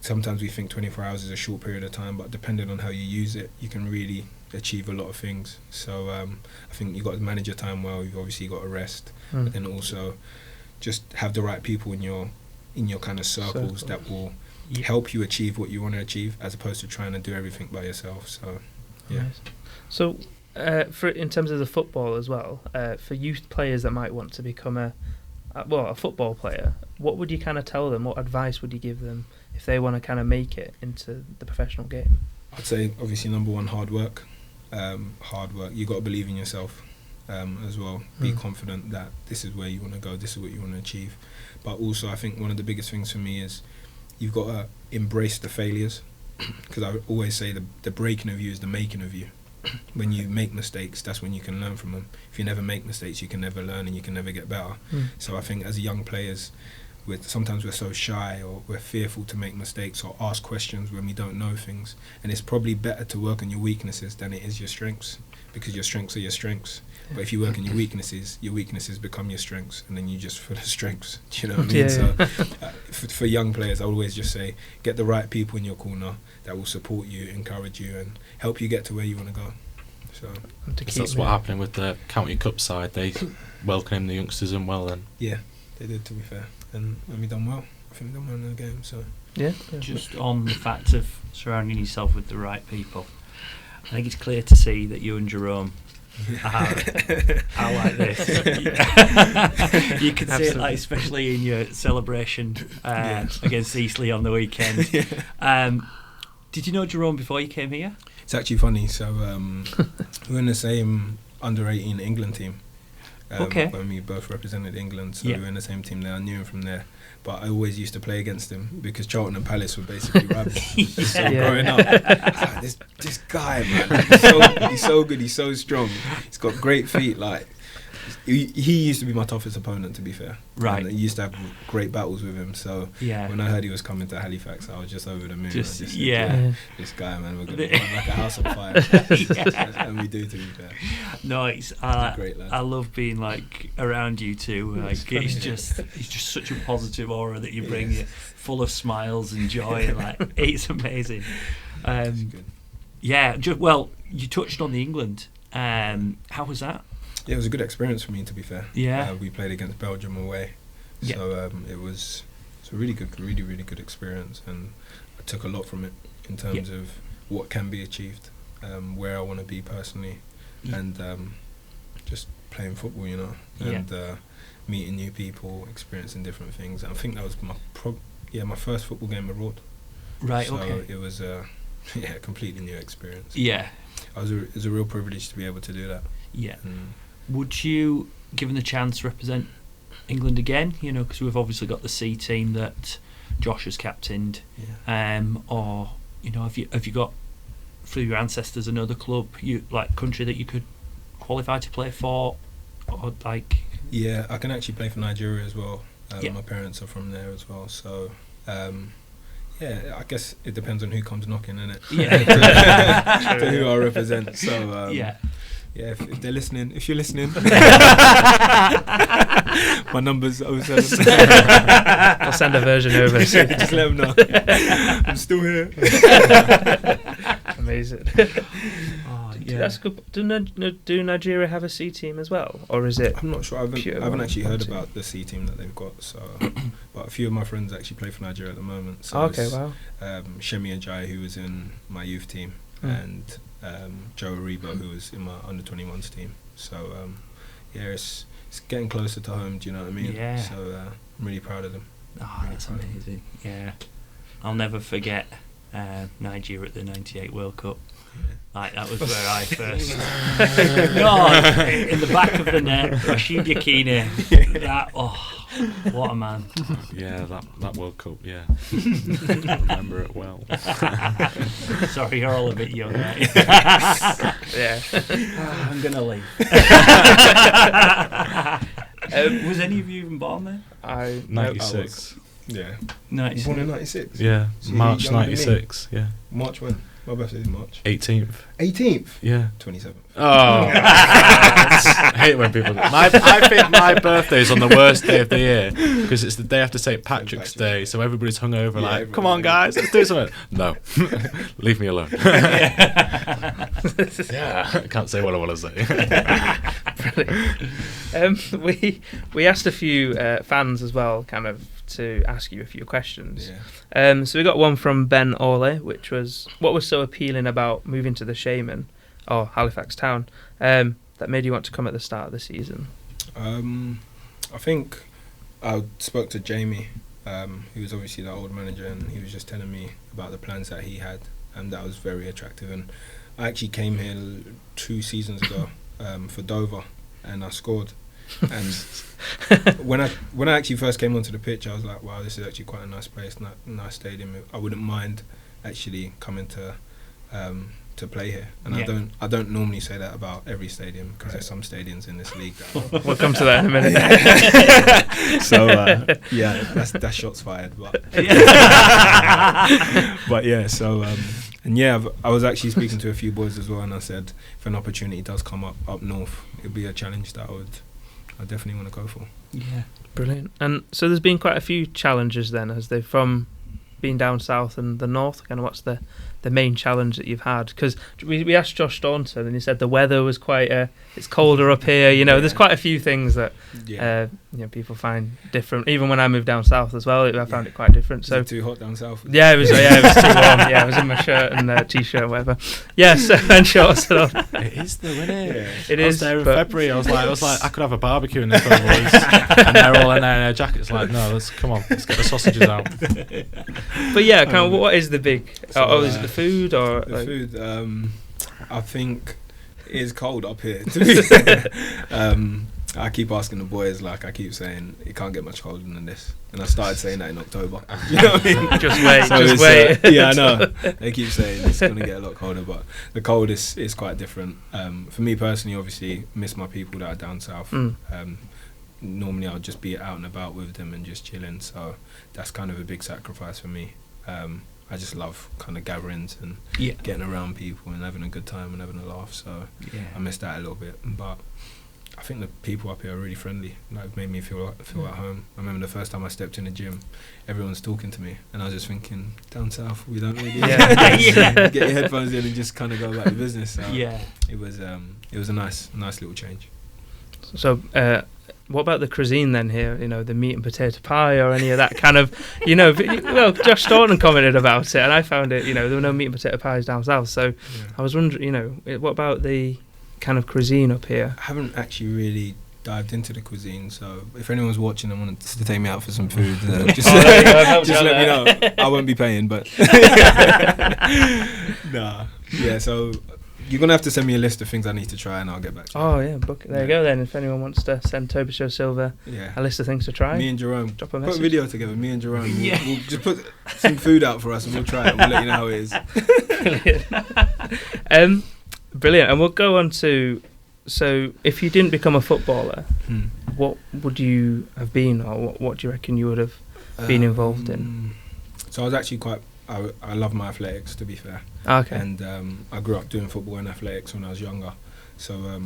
sometimes we think 24 hours is a short period of time, but depending on how you use it, you can really achieve a lot of things. So I think you've got to manage your time well. You've obviously got to rest, but then also just have the right people in your kind of circles that will help you achieve what you want to achieve, as opposed to trying to do everything by yourself. So yeah. So in terms of the football as well, for youth players that might want to become a football player, what would you kind of tell them? What advice would you give them if they want to kind of make it into the professional game? I'd say obviously number one, hard work. You got to believe in yourself as well. Be confident that this is where you want to go, this is what you want to achieve. But also I think one of the biggest things for me is you've got to embrace the failures, because I always say the breaking of you is the making of you. When you make mistakes, that's when you can learn from them. If you never make mistakes, you can never learn and you can never get better. So I think as young players, sometimes we're so shy, or we're fearful to make mistakes or ask questions when we don't know things. And it's probably better to work on your weaknesses than it is your strengths, because your strengths are your strengths. But if you work on your weaknesses become your strengths, and then you just full of strengths. Do you know what I mean? So for young players, I always just say, get the right people in your corner that will support you, encourage you, and help you get to where you want to go. So that's what happened with the County Cup side. They welcomed the youngsters in well then. Yeah, they did, to be fair. And we done well. I think we done well in the game. So just on the fact of surrounding yourself with the right people, I think it's clear to see that you and Jerome are like this. You can see it, like, especially in your celebration against Eastleigh on the weekend. Did you know Jerome before you came here? It's actually funny. So we were in the same under-18 England team. When we both represented England, so we were in the same team there. I knew him from there, but I always used to play against him because Charlton and Palace were basically rivals. So growing up, this guy, man, he's so good, he's so strong, he's got great feet. Like, he used to be my toughest opponent, to be fair. Right. And I used to have great battles with him. So Yeah. when I heard he was coming to Halifax, I was just over the moon. Just- I said, yeah. this guy, man, we're gonna run like a house on fire. And we do, to be fair. No, He's a great lad. I love being like around you two. Like it's just such a positive aura that you bring. It full of smiles and joy. Like it's amazing. It's good. Yeah. Well, you touched on the England. How was that? Yeah, it was a good experience for me, to be fair. Yeah. We played against Belgium away, Yeah. so it's a really good, really good experience, and I took a lot from it in terms of what can be achieved, where I want to be personally, and just playing football, you know, and meeting new people, experiencing different things. And I think that was my first football game abroad. Right. So Okay. it was a completely new experience. Yeah. It was a real privilege to be able to do that. Yeah. Mm. Would you, given the chance, represent England again? You know, because we've obviously got the C team that Josh has captained. Yeah. Or you know, have you got through your ancestors another club, country that you could qualify to play for, or like? Yeah, I can actually play for Nigeria as well. Yeah. My parents are from there as well, so I guess it depends on who comes knocking, innit? Yeah. To who I represent. So Yeah. if they're listening, if you're listening, my number's 07. I'll send a version over. Just let them know. I'm still here. Amazing. Oh, That's good. Do Nigeria have a C team as well, or is it? I'm not sure. I Pure haven't actually heard team. about the C team that they've got. So, but a few of my friends actually play for Nigeria at the moment. So Okay, it's, wow. Shemi Ajayi, who was in my youth team, and Joe Aribo, who was in my under-21s team. So it's getting closer to home. Do you know what I mean? Yeah. So I'm really proud of them. Oh, that's amazing. Yeah. I'll never forget Nigeria at the '98 World Cup. Like that was where I first. In the back of the net, Rashid Yakini. What a man! Yeah, that World Cup. Yeah, I remember it well. Sorry, you're all a bit young, right? Yeah. I'm gonna leave. Was any of you even born there? 96. Yeah. 96. Born in 96. Yeah, So March you're younger than me. 96. Yeah, March when? My birthday's March 18th. 18th. Yeah. 27th. Oh, I hate when people. I think my birthday's on the worst day of the year because it's the day after St. Patrick's Day, so everybody's hungover. Yeah, Like, come on, guys, let's do something. No, leave me alone. Yeah, I can't say what I want to say. We asked a few fans as well, kind of to ask you a few questions. Yeah. So we got one from Ben Orley, which was, what was so appealing about moving to the Shaman or Halifax town that made you want to come at the start of the season? I think I spoke to Jamie, who was obviously the old manager, and he was just telling me about the plans that he had, and that was very attractive. And I actually came here 2 seasons ago for Dover, and I scored. And when I actually first came onto the pitch, I was like, wow, this is actually quite a nice place, nice stadium. I wouldn't mind actually coming to play here. And Yeah. I don't normally say that about every stadium, because there's some stadiums in this league that We'll come to that in a minute. so that's shots fired, but but yeah, so I was actually speaking to a few boys as well, and I said if an opportunity does come up north, it'd be a challenge that I definitely want to go for. Yeah. Brilliant. And so there's been quite a few challenges then, as they from being down south and the north. Kind of what's the main challenge that you've had? Because we asked Josh Staunton, and he said the weather was quite it's colder up here. You know, there's quite a few things that people find different. Even when I moved down south as well, I found it quite different. So Is it too hot down south? yeah, it was too warm. Yeah, I was in my shirt and t-shirt, or whatever. Yes, and shorts. And all. It is though, isn't it? Yeah. It I was is. there in but- February. I was like, I could have a barbecue in this boys, and they're all in their jackets. Like, no, let's get the sausages out. But yeah, kind of. What is the big? So, is it the food or The like, food, I think it is cold up here. To be fair. I keep asking the boys, like I keep saying, it can't get much colder than this, and I started saying that in October. You know what I mean? Just wait, So just it's, wait. yeah, I know. They keep saying it's going to get a lot colder, but the cold is quite different. For me personally, obviously, miss my people that are down south. Normally, I'll just be out and about with them and just chilling. So that's kind of a big sacrifice for me. I just love kind of gatherings and getting around people and having a good time and having a laugh. So I miss that a little bit, but I think the people up here are really friendly. Like, made me feel at home. I remember the first time I stepped in the gym, everyone's talking to me, and I was just thinking, down south we don't really get your headphones in and just kind of go about your business. So it was a nice little change. So what about the cuisine then here? You know, the meat and potato pie or any of that kind of, you know, well, Josh Staunton commented about it, and I found it, you know, there were no meat and potato pies down south. So I was wondering, you know, what about the kind of cuisine up here? I haven't actually really dived into the cuisine, so if anyone's watching and wants to take me out for some food, just let me know. I won't be paying, but nah. Yeah, so you're gonna have to send me a list of things I need to try, and I'll get back to you. Oh yeah, book it. There you go then. If anyone wants to send Toby Sho-Silva a list of things to try, me and Jerome drop a put message. a video together. Me and Jerome, we'll just put some food out for us, and we'll try it. We'll let you know how it is. Brilliant. Brilliant. And we'll go on to, so if you didn't become a footballer, what would you have been, or what do you reckon you would have been involved in? So I was actually I love my athletics, to be fair. Okay. And I grew up doing football and athletics when I was younger. So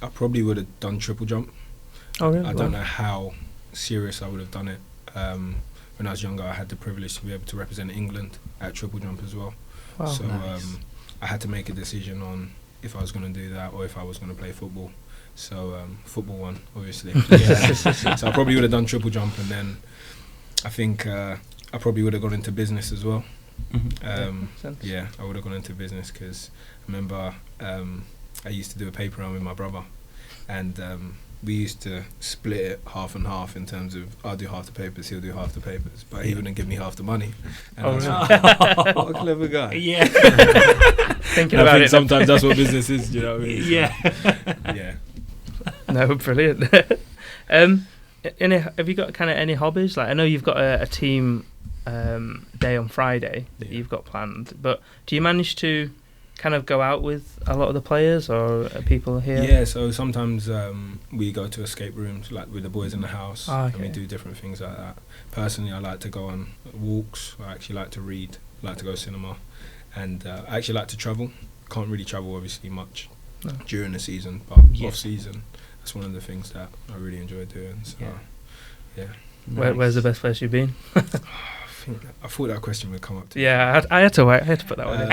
I probably would have done triple jump. Oh, really? I don't know how serious I would have done it. When I was younger, I had the privilege to be able to represent England at triple jump as well. Wow. So Nice. I had to make a decision on if I was going to do that or if I was going to play football. So football won, obviously. So I probably would have done triple jump, and then I think I probably would have gone into business as well. Yeah, I would have gone into business because I remember I used to do a paper round with my brother, and we used to split it half and half in terms of I'll do half the papers, he'll do half the papers, but he wouldn't give me half the money. And I was like, what a clever guy. Yeah. Thinking I about think it. sometimes that's what business is, you know what I mean? Yeah. No, brilliant. Have you got kind of any hobbies? Like, I know you've got a team day on Friday that you've got planned, but do you manage to kind of go out with a lot of the players or people here? Yeah, so sometimes we go to escape rooms, like with the boys in the house, and we do different things like that. Personally, I like to go on walks. I actually like to read, like to go cinema, and I actually like to travel. Can't really travel obviously much during the season, but off season, that's one of the things that I really enjoy doing. So yeah. Nice. Where's the best place you've been? I thought that question would come up to I had to wait. I had to put that one in.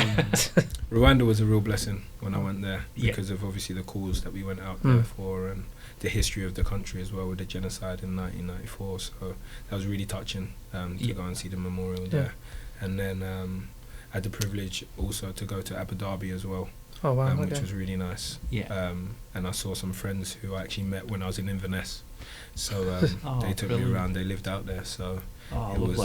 Rwanda was a real blessing when I went there because of obviously the cause that we went out there for, and the history of the country as well with the genocide in 1994. So that was really touching to go and see the memorial there. And then I had the privilege also to go to Abu Dhabi as well. Oh wow! Which was really nice. And I saw some friends who I actually met when I was in Inverness. So they took me around. They lived out there. So it was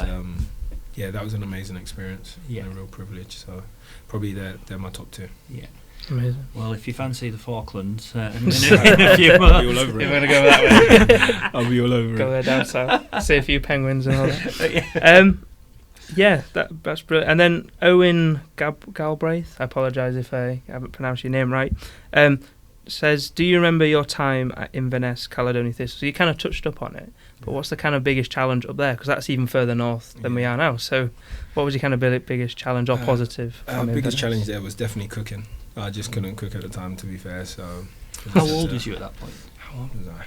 that was an amazing experience and a real privilege. So probably they're my top two. Yeah. Amazing. Well, if you fancy the Falklands in a few months, I'll be all over it. You're gonna go that way. I'll be all over Go it. there down south. See a few penguins and all that. That's brilliant. And then Owen Galbraith, I apologise if I haven't pronounced your name right, says, do you remember your time at Inverness, Caledonia Thistle? So you kind of touched up on it, but what's the kind of biggest challenge up there? Because that's even further north than we are now. So what was your kind of biggest challenge or positive? Biggest challenge there was definitely cooking. I just couldn't cook at the time, to be fair. So how old was you at that point? How old was I?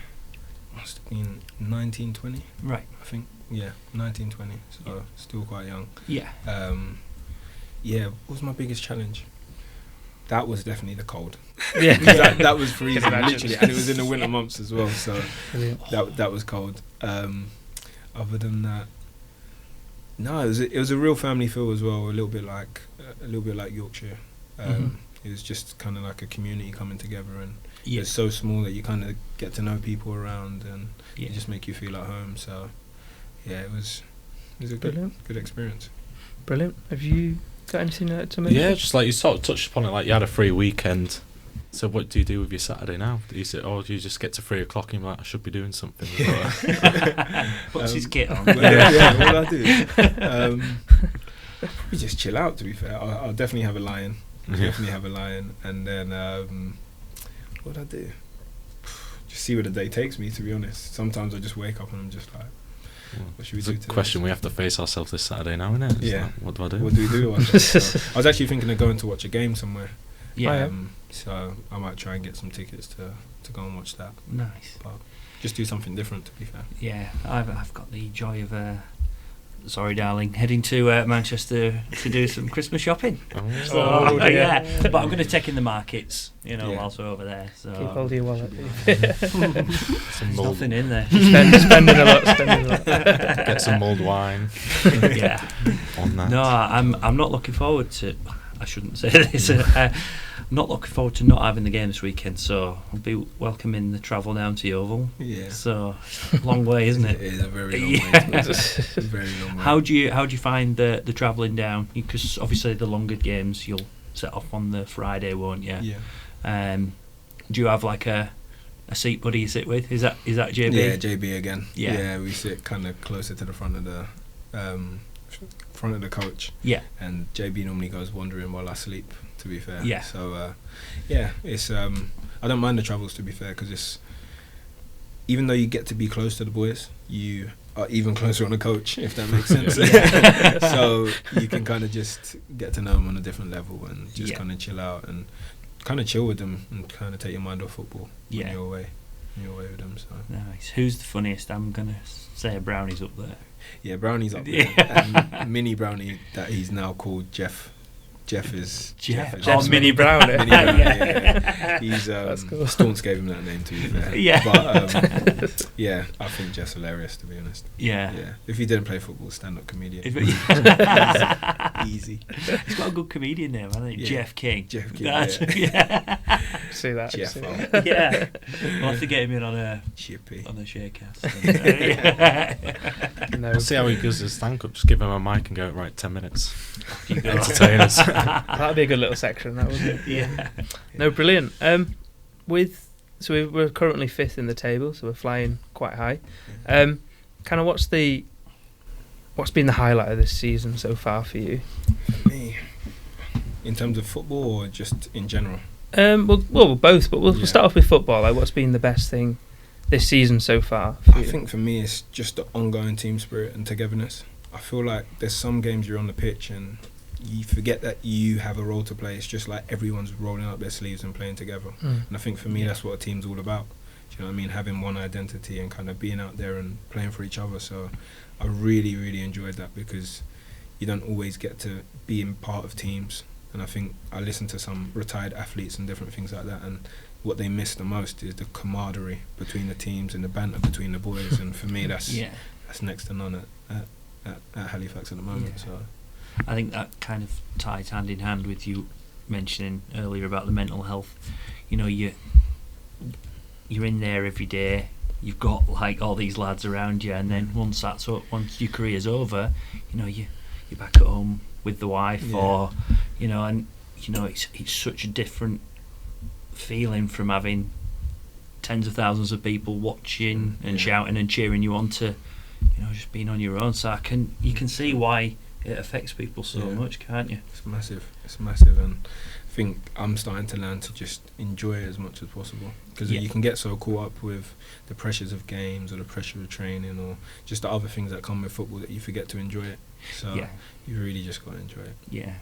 Must have been 19, 20. Right. I think, 19, 20. So still quite young. Yeah. What was my biggest challenge? That was definitely the cold. Yeah. that was freezing, literally, and it was in the winter months as well. So that was cold. Other than that, no, it was a real family feel as well. A little bit like Yorkshire. It was just kind of like a community coming together, and it's so small that you kind of get to know people around, and it just make you feel at home. So it was a good experience. Brilliant. Have you got anything to mention? Yeah, just like you sort of touched upon it, like you had a free weekend So what do you do with your Saturday now? Do you sit, or do you just get to 3 o'clock and you're like, I should be doing something? Puts his kit on. What I do? We just chill out, to be fair. I'll definitely have a lion. And then what I do? Just see where the day takes me, to be honest. Sometimes I just wake up and I'm just like, what should we do It's today? a question we have to face ourselves this Saturday now, isn't it? It's Yeah. like, what do I do? What do we do? So I was actually thinking of going to watch a game somewhere. Yeah. So I might try and get some tickets to go and watch that. Nice. But just do something different, to be fair. Yeah, I've got the joy of sorry, darling, heading to Manchester to do some Christmas shopping. So Oh, dear. yeah, but I'm going to take in the markets, whilst we're over there. So Keep hold of your wallet. Some there's mulled, nothing in there. Spending a lot. get some mulled wine Yeah. on that. No, I'm not looking forward to. I shouldn't say this. I'm not looking forward to not having the game this weekend. So I'll be welcoming the travel down to Yeovil. Yeah. So long way, isn't it? It is a very long way. Yeah. It's a very long way. How do you find the travelling down? Because obviously the longer games you'll set off on the Friday, won't you? Yeah. Do you have like a seat buddy you sit with? Is that JB? Yeah, JB again. Yeah. We sit kind of closer to the front of the coach. Yeah. And JB normally goes wandering while I sleep, to be fair. Yeah. So it's I don't mind the travels, to be fair, because it's, even though you get to be close to the boys, you are even closer on the coach, if that makes sense. So you can kind of just get to know them on a different level and just kind of chill out and kind of chill with them and kind of take your mind off football when you're away with them. So Nice. Who's the funniest? I'm gonna say Brownie's up there. yeah, Brownie's up there. And Mini Brownie, that he's now called Jeff. Jeff is Jeff's Mini Brown. Mini Brownie, yeah. He's That's cool. Staunts gave him that name, to be fair. Yeah. But yeah, I think Jeff's hilarious, to be honest. Yeah. Yeah. If he didn't play football, stand-up comedian. Easy. He's got a good comedian name, hasn't he? Yeah. Jeff King. Jeff King. Yeah. See that? Jeff. See that. Yeah. We'll have to get him in on a Chippy. SHAYCAST. No. We'll see how he goes his stank-up. Just give him a mic and go, right, 10 minutes. You go. Entertain us. That'd be a good little section, that wouldn't it? Yeah. No, brilliant. So we're currently 5th in the table, so we're flying quite high. Kind of what's been the highlight of this season so far for you? For me, in terms of football or just in general? Well, both, but we'll Yeah. start off with football. Like, what's been the best thing this season so far? I think for me it's just the ongoing team spirit and togetherness. I feel like there's some games you're on the pitch and you forget that you have a role to play. It's just like everyone's rolling up their sleeves and playing together. And I think for me that's what a team's all about. Do you know what I mean? Having one identity and kind of being out there and playing for each other. So I really, really enjoyed that because you don't always get to be in part of teams. And I think I listened to some retired athletes and different things like that, and what they miss the most is the camaraderie between the teams and the banter between the boys. And for me that's next to none at Halifax at the moment. Yeah. So I think that kind of ties hand in hand with you mentioning earlier about the mental health. You know, you're in there every day. You've got like all these lads around you, and then once your career's over, you know, you're back at home with the wife, or it's such a different feeling from having tens of thousands of people watching and shouting and cheering you on to, just being on your own. So you can see why it affects people so much, can't you? It's massive, and I think I'm starting to learn to just enjoy it as much as possible, because you can get so caught up with the pressures of games or the pressure of training or just the other things that come with football that you forget to enjoy it. So you really just got to enjoy it. Yeah,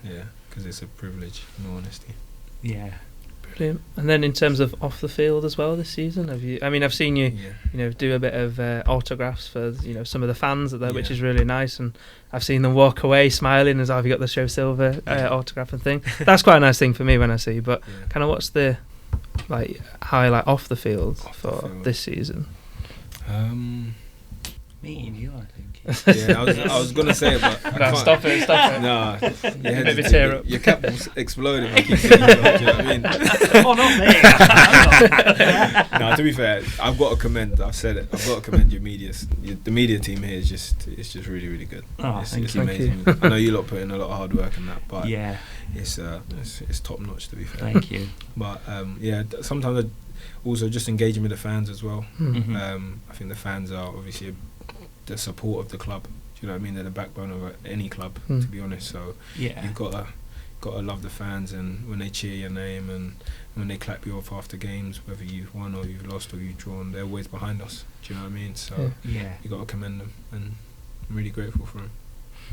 because it's a privilege, in all honesty. Yeah. Brilliant. And then in terms of off the field as well this season, I've seen you, do a bit of autographs for, some of the fans there, which is really nice, and I've seen them walk away smiling as I've got the Sho-Silva autograph and thing. That's quite a nice thing for me when I see. But kind of what's the highlight off the field this season? Me and you, I think. Yeah, I was gonna say it, but I No, can't. stop it. Nah, Maybe tear up. Your cap will explode if I keep saying you, do you know what I mean? Oh, not me. No, to be fair, I've got to commend. I've said it. I've got to commend your media. The media team here is just really, really good. Oh, it's thank you. amazing. I know you lot put in a lot of hard work and that, but Yeah, it's top notch, to be fair. thank you. But sometimes I also just engaging with the fans as well. Mhm. I think the fans are obviously the support of the club. Do you know what I mean? They're the backbone of any club, to be honest. So Yeah. you've got to love the fans, and when they cheer your name and when they clap you off after games, whether you've won or you've lost or you've drawn, they're always behind us. Do you know what I mean? So Yeah. you got to commend them, and I'm really grateful for them.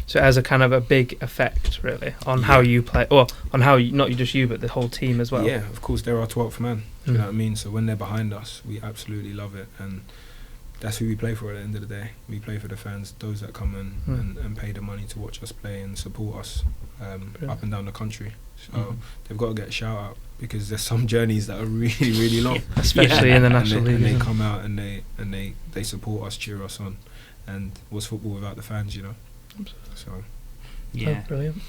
So it has a kind of a big effect, really, on how you play, or on how you, not just you, but the whole team as well. Yeah, of course, they're our 12th man. Do you know what I mean? So when they're behind us, we absolutely love it, and that's who we play for at the end of the day. We play for the fans, those that come and pay the money to watch us play and support us up and down the country. So they've got to get a shout out, because there's some journeys that are really, really long. Especially in the National League. And they isn't it? come out and they support us, cheer us on. And what's football without the fans, you know? So Yeah. Oh, brilliant.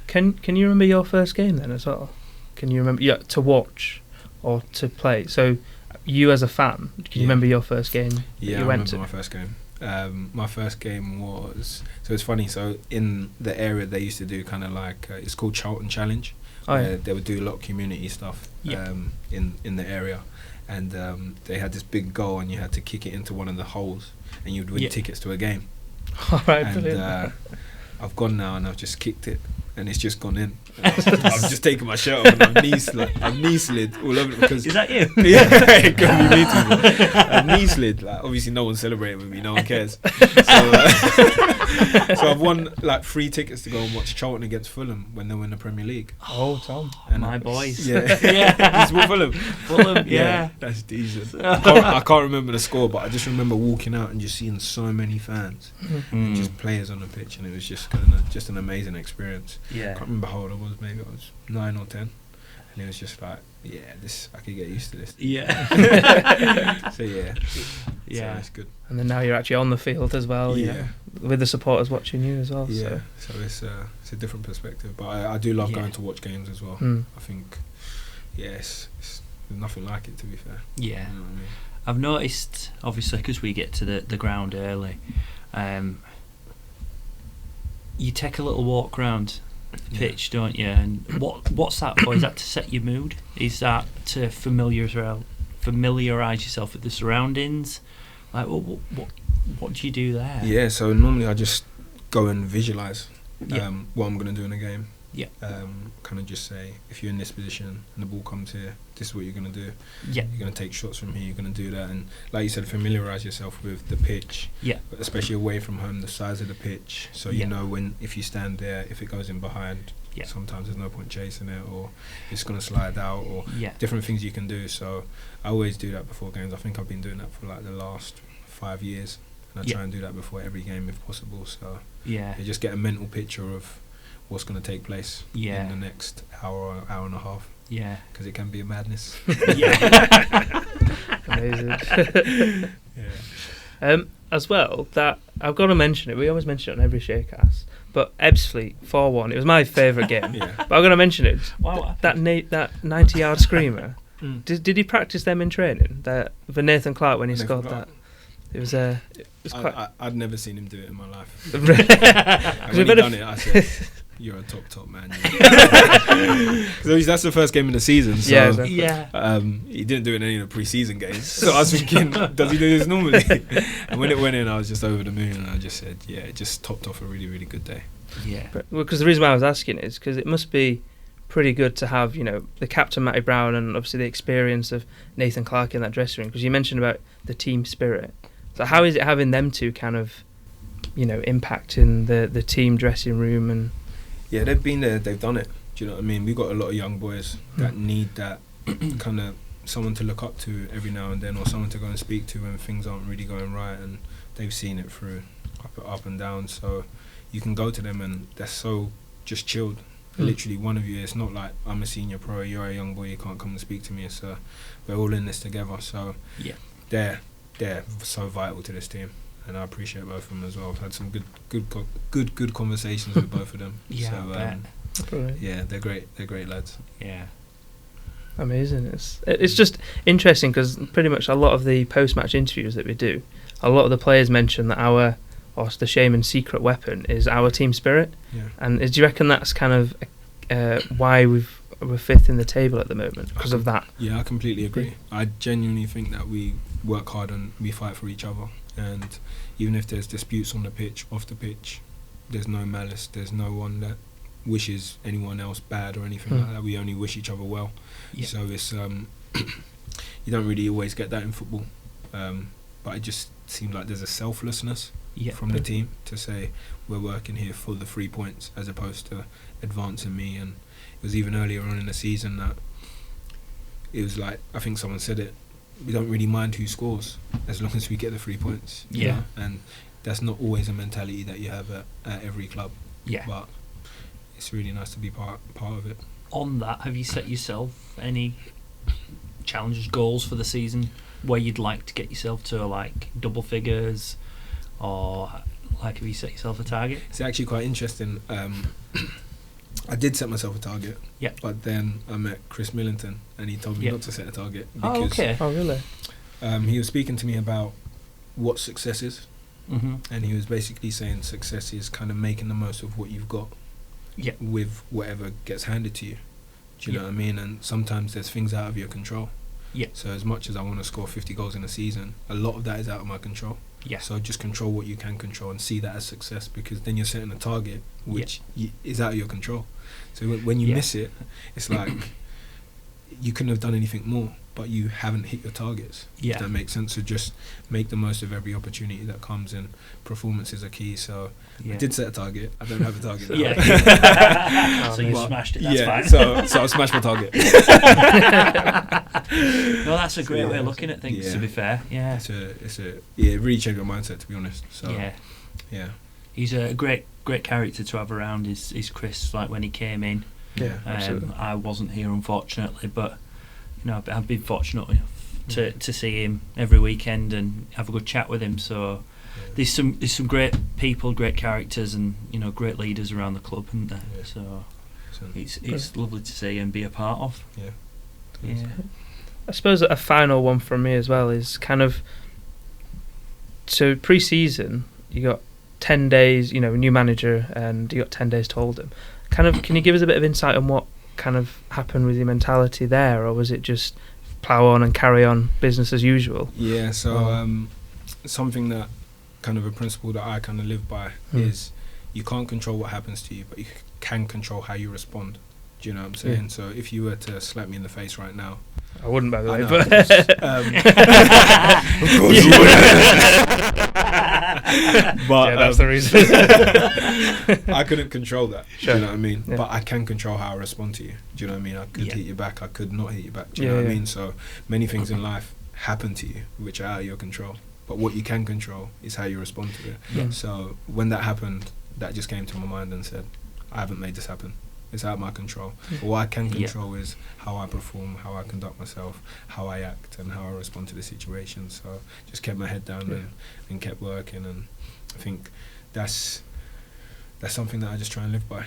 Can you remember your first game then as well? Can you remember to watch or to play? So you as a fan, can you remember your first game that yeah, you I went remember to? my first game. My first game was, so it's funny, so in the area they used to do kind of like it's called Charlton Challenge. Oh, yeah. They would do a lot of community stuff in the area, and they had this big goal and you had to kick it into one of the holes and you'd win tickets to a game. All right, And brilliant. I've gone now and I've just kicked it and it's just gone in. I've just taken my shirt off and I've knee slid all over it because Is that you? yeah, it could be me too. I've knee slid. Like, obviously, no one's celebrating with me. No one cares. So I've won like 3 tickets to go and watch Charlton against Fulham when they win the Premier League. Oh, Tom. And My boys. Yeah, Yeah. It's Fulham. Fulham, yeah. That's decent. I can't remember the score, but I just remember walking out and just seeing so many fans, and just players on the pitch, and it was just just an amazing experience. I Yeah. can't remember how old I was. Maybe I was 9 or 10, and it was just like, yeah, I could get used to this. Yeah. So yeah, Yeah. so it's good. And then now you're actually on the field as well, you know, with the supporters watching you as well. Yeah, so it's a different perspective, but I do love going to watch games as well. I think, it's there's nothing like it, to be fair. Yeah. You know what I mean? I've noticed, obviously, because we get to the ground early, you take a little walk round the pitch, don't you? And what's that for? Is that to set your mood? Is that to familiarise yourself with the surroundings? Like, what do you do there? Yeah, so normally I just go and visualise Yeah. what I'm going to do in a game. Yeah. Kind of just say, if you're in this position and the ball comes here, this is what you're going to do. Yeah. You're going to take shots from here, you're going to do that. And like you said, familiarise yourself with the pitch. Yeah. But especially away from home, the size of the pitch. So you know if you stand there, if it goes in behind, sometimes there's no point chasing it, or it's going to slide out, or different things you can do. So I always do that before games. I think I've been doing that for like the last 5 years. And I try and do that before every game if possible. So you just get a mental picture of what's going to take place in the next hour and a half. Yeah. Because it can be a madness. Amazing. As well, that I've got to mention it. We always mention it on every SHAYCAST. But Ebbsfleet 4-1. It was my favourite game. But I've got to mention it. Wow. That 90-yard screamer. Did he practice them in training? For Nathan Clark when he scored that. It was quite. I'd never seen him do it in my life. And when he done it, I said, "You're a top man." Because that's the first game of the season. So, yeah, exactly. He didn't do it in any of the pre-season games. So I was thinking, does he do this normally? And when it went in, I was just over the moon, and I just said, "Yeah, it just topped off a really, really good day." Yeah. Because the reason why I was asking is because it must be pretty good to have, the captain Matty Brown and obviously the experience of Nathan Clark in that dressing room. Because you mentioned about the team spirit. So how is it having them two kind of, impacting the team dressing room? And yeah, they've been there, they've done it. Do you know what I mean? We've got a lot of young boys that need that kind of someone to look up to every now and then, or someone to go and speak to when things aren't really going right, and they've seen it through up and down. So you can go to them and they're so just chilled. Literally one of you, it's not like I'm a senior pro, you're a young boy, you can't come and speak to me. It's we're all in this together. So they're so vital to this team. and I appreciate both of them as well. I've had some good conversations with both of them. Yeah, So, I bet. Brilliant. yeah, they're great lads. Yeah. Amazing. It's just interesting because pretty much a lot of the post-match interviews that we do, a lot of the players mention that the Shaman secret weapon is our team spirit. Yeah. And do you reckon that's kind of why we're fifth in the table at the moment because of that? Yeah, I completely agree. I genuinely think that we work hard and we fight for each other. And even if there's disputes on the pitch, off the pitch, there's no malice. There's no one that wishes anyone else bad or anything like that. We only wish each other well. Yeah. So it's you don't really always get that in football, but it just seems like there's a selflessness from the team to say we're working here for the 3 points as opposed to advancing me. And it was even earlier on in the season that it was like, I think someone said it, we don't really mind who scores as long as we get the 3 points. you know? And that's not always a mentality that you have at every club. Yeah. But it's really nice to be part of it. On that, have you set yourself any challenges, goals for the season where you'd like to get yourself to, like double figures, or like have you set yourself a target? It's actually quite interesting. I did set myself a target, but then I met Chris Millington and he told me not to set a target because Oh, really? he was speaking to me about what success is, Mm-hmm. and he was basically saying success is kind of making the most of what you've got with whatever gets handed to you. Do you know what I mean? And sometimes there's things out of your control. Yeah. So as much as I want to score 50 goals in a season, a lot of that is out of my control. Yeah. So just control what you can control and see that as success, because then you're setting a target which is out of your control. So when you miss it, it's like you couldn't have done anything more, but you haven't hit your targets. Yeah. If that makes sense. So just make the most of every opportunity that comes in. Performances are key. So I did set a target. I don't have a target now. So you But smashed it. That's fine. So I smashed my target. No, that's a great way of looking at things. To be fair, It really changed my mindset, to be honest. So yeah. He's a great character to have around. Is Chris, like when he came in? Yeah, absolutely. I wasn't here, unfortunately, but you know, I've been fortunate enough to see him every weekend and have a good chat with him. So there's some great people, great characters, and you know, great leaders around the club, isn't there? Yeah. So it's lovely to see and be a part of. Yeah. I suppose a final one from me as well is kind of, so pre-season you got 10 days, you know, new manager, and you got 10 days to hold him. Kind of, can you give us a bit of insight on what kind of happened with your mentality there, or was it just plough on and carry on business as usual? Yeah, so something that kind of a principle that I kind of live by is you can't control what happens to you, but you can control how you respond. Do you know what I'm saying? So if you were to slap me in the face right now, I wouldn't, by the way, know, but of course you would. But that's the reason. I couldn't control that. Sure. Do you know what I mean? Yeah. But I can control how I respond to you. Do you know what I mean? I could hit you back. I could not hit you back. Do you Yeah, know what I yeah. mean? So many things in life happen to you which are out of your control. But what you can control is how you respond to it. Yeah. So when that happened, that just came to my mind and said, I haven't made this happen. It's out of my control. But what I can control is how I perform, how I conduct myself, how I act, and how I respond to the situation. So just kept my head down and kept working. And I think that's something that I just try and live by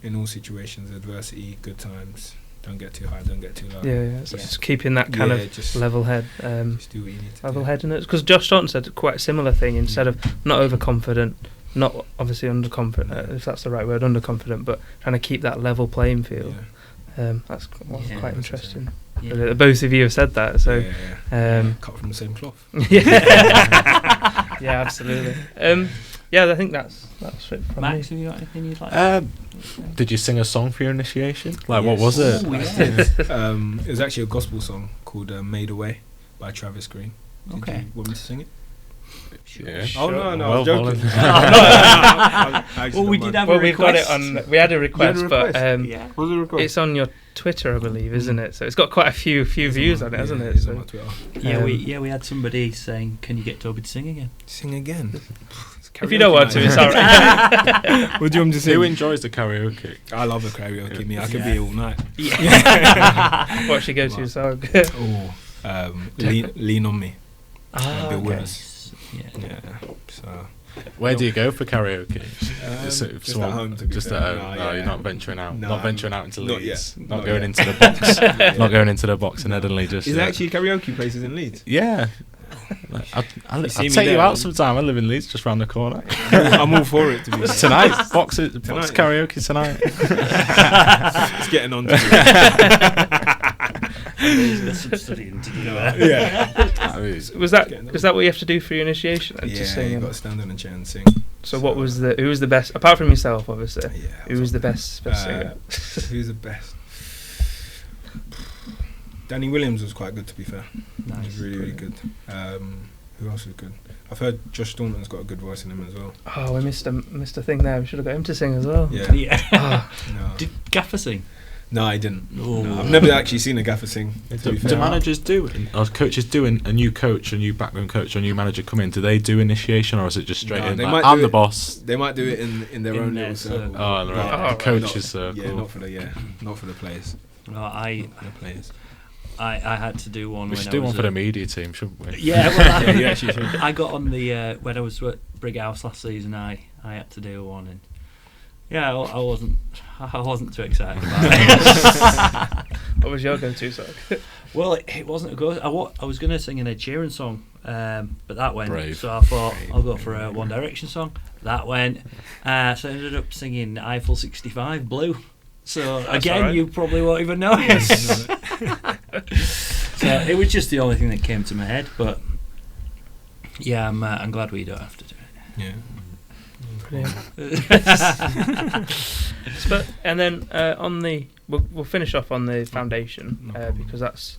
in all situations, adversity, good times. Don't get too high, don't get too low. So just keeping that kind of just level head. Just do what you need to Level do. headedness. Because Josh Staunton said quite a similar thing. Instead of not overconfident, not obviously underconfident, if that's the right word, underconfident, but trying to keep that level playing field. That's quite interesting. Yeah. Both of you have said that, so cut from the same cloth. yeah, absolutely. I think that's it from Max, me. have you got anything you'd like? Did you sing a song for your initiation? Like, what Yes. was it? Oh, yeah. It was actually a gospel song called "Made Away" by Travis Green. Did Okay. you want me to sing it? Yeah. Oh no, I Well was joking. Well, we did have Well, a we've got request. it on. We had a request, but Yeah. Was it a request? it's on your Twitter, I believe, isn't it? So it's got quite a few views on it, hasn't it? It's So on my Twitter. We had somebody saying, "Can you get Toby to sing again?" Sing again. if you don't want to, it's alright. What do you want me to sing? Who enjoys the karaoke? I love the karaoke. Me, I could be here all night. What's your go-to song? Lean on me. Bill Withers. Yeah. So. Where do you go for karaoke? Just at home. To be just fair. at home. No, No, yeah. you're not venturing out. No, Not venturing out into not Leeds. yet. Not Not going yet. into the box. Yeah. Not going into the box in Headingley just Is there yet. actually karaoke places in Leeds? Yeah. I'll see me take you there? out sometime. I live in Leeds, just round the corner. I'm all for it. To be fair. Tonight, box Tonight. karaoke tonight. It's getting on to it. There's some studying to do there. Yeah. I mean, Was that what you have to do for your initiation? And Yeah, just sing you and- got to stand on a chair and sing. So what was who was the best apart from yourself, obviously? Yeah. Who was the best singer? Who's the best? Danny Williams was quite good, to be fair. He was really good. Who else was good? I've heard Josh Staunton's got a good voice in him as well. Oh, we missed a thing there. We should have got him to sing as well. Yeah. Yeah. No. Did Gaffer sing? No, I didn't. Oh. No, I've never actually seen a gaffer sing. To be do fair. managers do, or coaches do, a new coach, a new backroom coach, or a new manager come in? Do they do initiation, or is it just straight No, in? they Like, might I'm do the it- boss. They might do it in their In own their little circle. circle. Oh, right. But The coach's not- circle. Yeah, not for the players. No, I For the players. had to do one. We when should I do was one for the media team, shouldn't we? Yeah, well, Yeah, you actually should. I got on the when I was at Brighouse last season. I had to do one, and yeah, I wasn't too excited about it. What was your go-to song? Well, it wasn't a go. I was going to sing an Ed Sheeran song, but that went. Brave. So I thought Brave. I'll go for a One Direction song. That went. So I ended up singing Eiffel 65 Blue. So That's again, alright. you probably won't even know it. So it was just the only thing that came to my head. But yeah, I'm glad we don't have to do it. Yeah. And then we'll finish off on the foundation No problem. because that's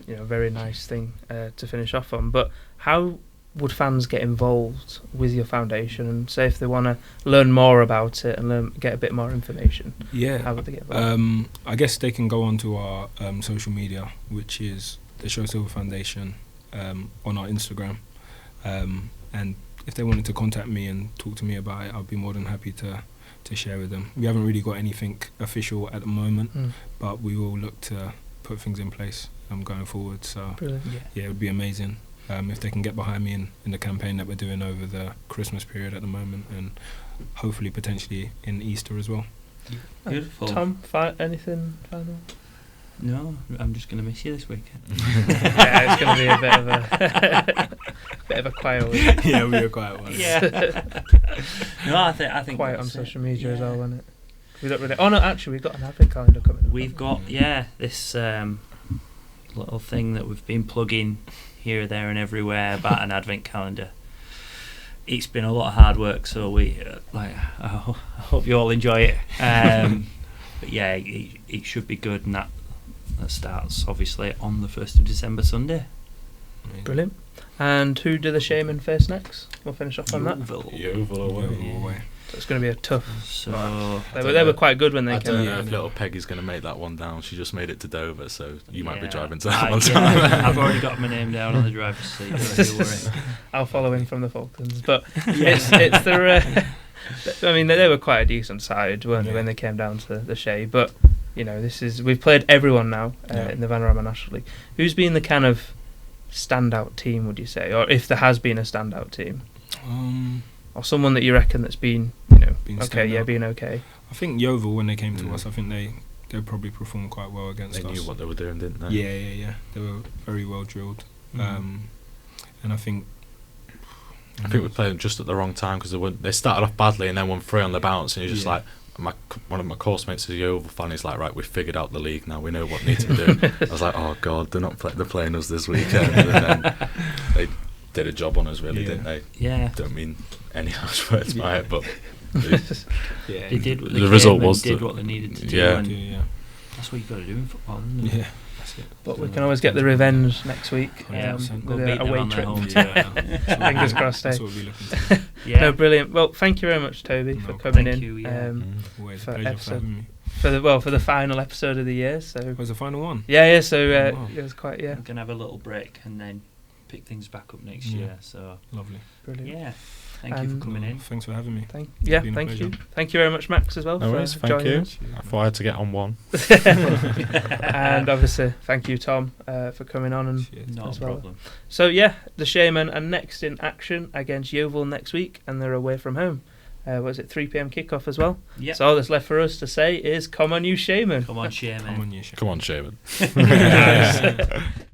a very nice thing to finish off on. But how would fans get involved with your foundation, and say if they want to learn more about it and get a bit more information? Yeah. How would they get involved? I guess they can go onto our social media, which is the Sho-Silva Foundation on our Instagram. And if they wanted to contact me and talk to me about it, I'd be more than happy to share with them. We haven't really got anything official at the moment, but we will look to put things in place going forward. So Brilliant. yeah, it would be amazing if they can get behind me in the campaign that we're doing over the Christmas period at the moment, and hopefully potentially in Easter as well. Beautiful. Tom, anything final? No, I'm just going to miss you this weekend. Yeah, it's going to be a bit of a quiet week. Yeah, we were quiet ones. No, I think Quiet on that's it. social media as Yeah. well, isn't it? We don't really. Oh no, actually, we've got an advent calendar coming up. We've got this little thing that we've been plugging here, there, and everywhere about an advent calendar. It's been a lot of hard work, so we I hope you all enjoy it. But yeah, it should be good, and that starts obviously on the 1st of December, Sunday. Brilliant. And who do the Shaman face next? We'll finish off on that. Yeovil away. So it's going to be a tough. So They were quite good when they I came. don't out. know if little Peggy's going to make that one down. She just made it to Dover, so you might be yeah, driving to that one. I've already got my name down on the driver's seat. Don't you worry. I'll follow in from the Falklands, but it's the. I mean, they were quite a decent side, weren't they, when they came down to the Shay? But we've played everyone now in the Vanarama National League. Who's been the kind of standout team, would you say, or if there has been a standout team, or someone that you reckon that's been Been okay, standout. been okay? I think Yeovil, when they came to us, I think they probably performed quite well against They us. knew what they were doing, didn't they? Yeah. They were very well drilled, and I think we played them just at the wrong time because they started off badly and then won 3 on the bounce, and you're just like, one of my course mates is a Yeovil fan. He's like, right, we've figured out the league now. We know what needs to be doing. I was like, oh god, they're playing us this weekend. And then they did a job on us, really, didn't they? Yeah. Don't mean any harsh words by it, but They did. What they the result came was and did that- what they needed to do. Yeah. And yeah. that's what you've got to do in football, isn't it? Yeah, that's it. But we can always get the revenge next week Yeah, with go a beat them away on their trip. home turf. Fingers crossed. That's Eh? what we'll be looking to do. Yeah. No, brilliant. Well, thank you very much, Toby, No for problem. coming Thank in. you, yeah. Always a For pleasure episode. for having me. For the final episode of the year. So Was the final one? yeah. So Oh, wow. it was quite We're gonna have a little break and then pick things back up next Yeah. year. So Lovely. Brilliant. yeah, thank you for coming in. Thanks for having me. Thank been a you. pleasure. Thank you very much, Max, as well. No for worries, thank joining you. us. I thought I had to get on one. And obviously, thank you, Tom, for coming on. And Cheers. Not as a well. problem. so, yeah, the Shaman are next in action against Yeovil next week, and they're away from home. Was it 3 p.m. kickoff as well? Yeah. So all that's left for us to say is, come on, you Shaman. Come on, Shaman. Come on, you. Come on, Shaman. Nice.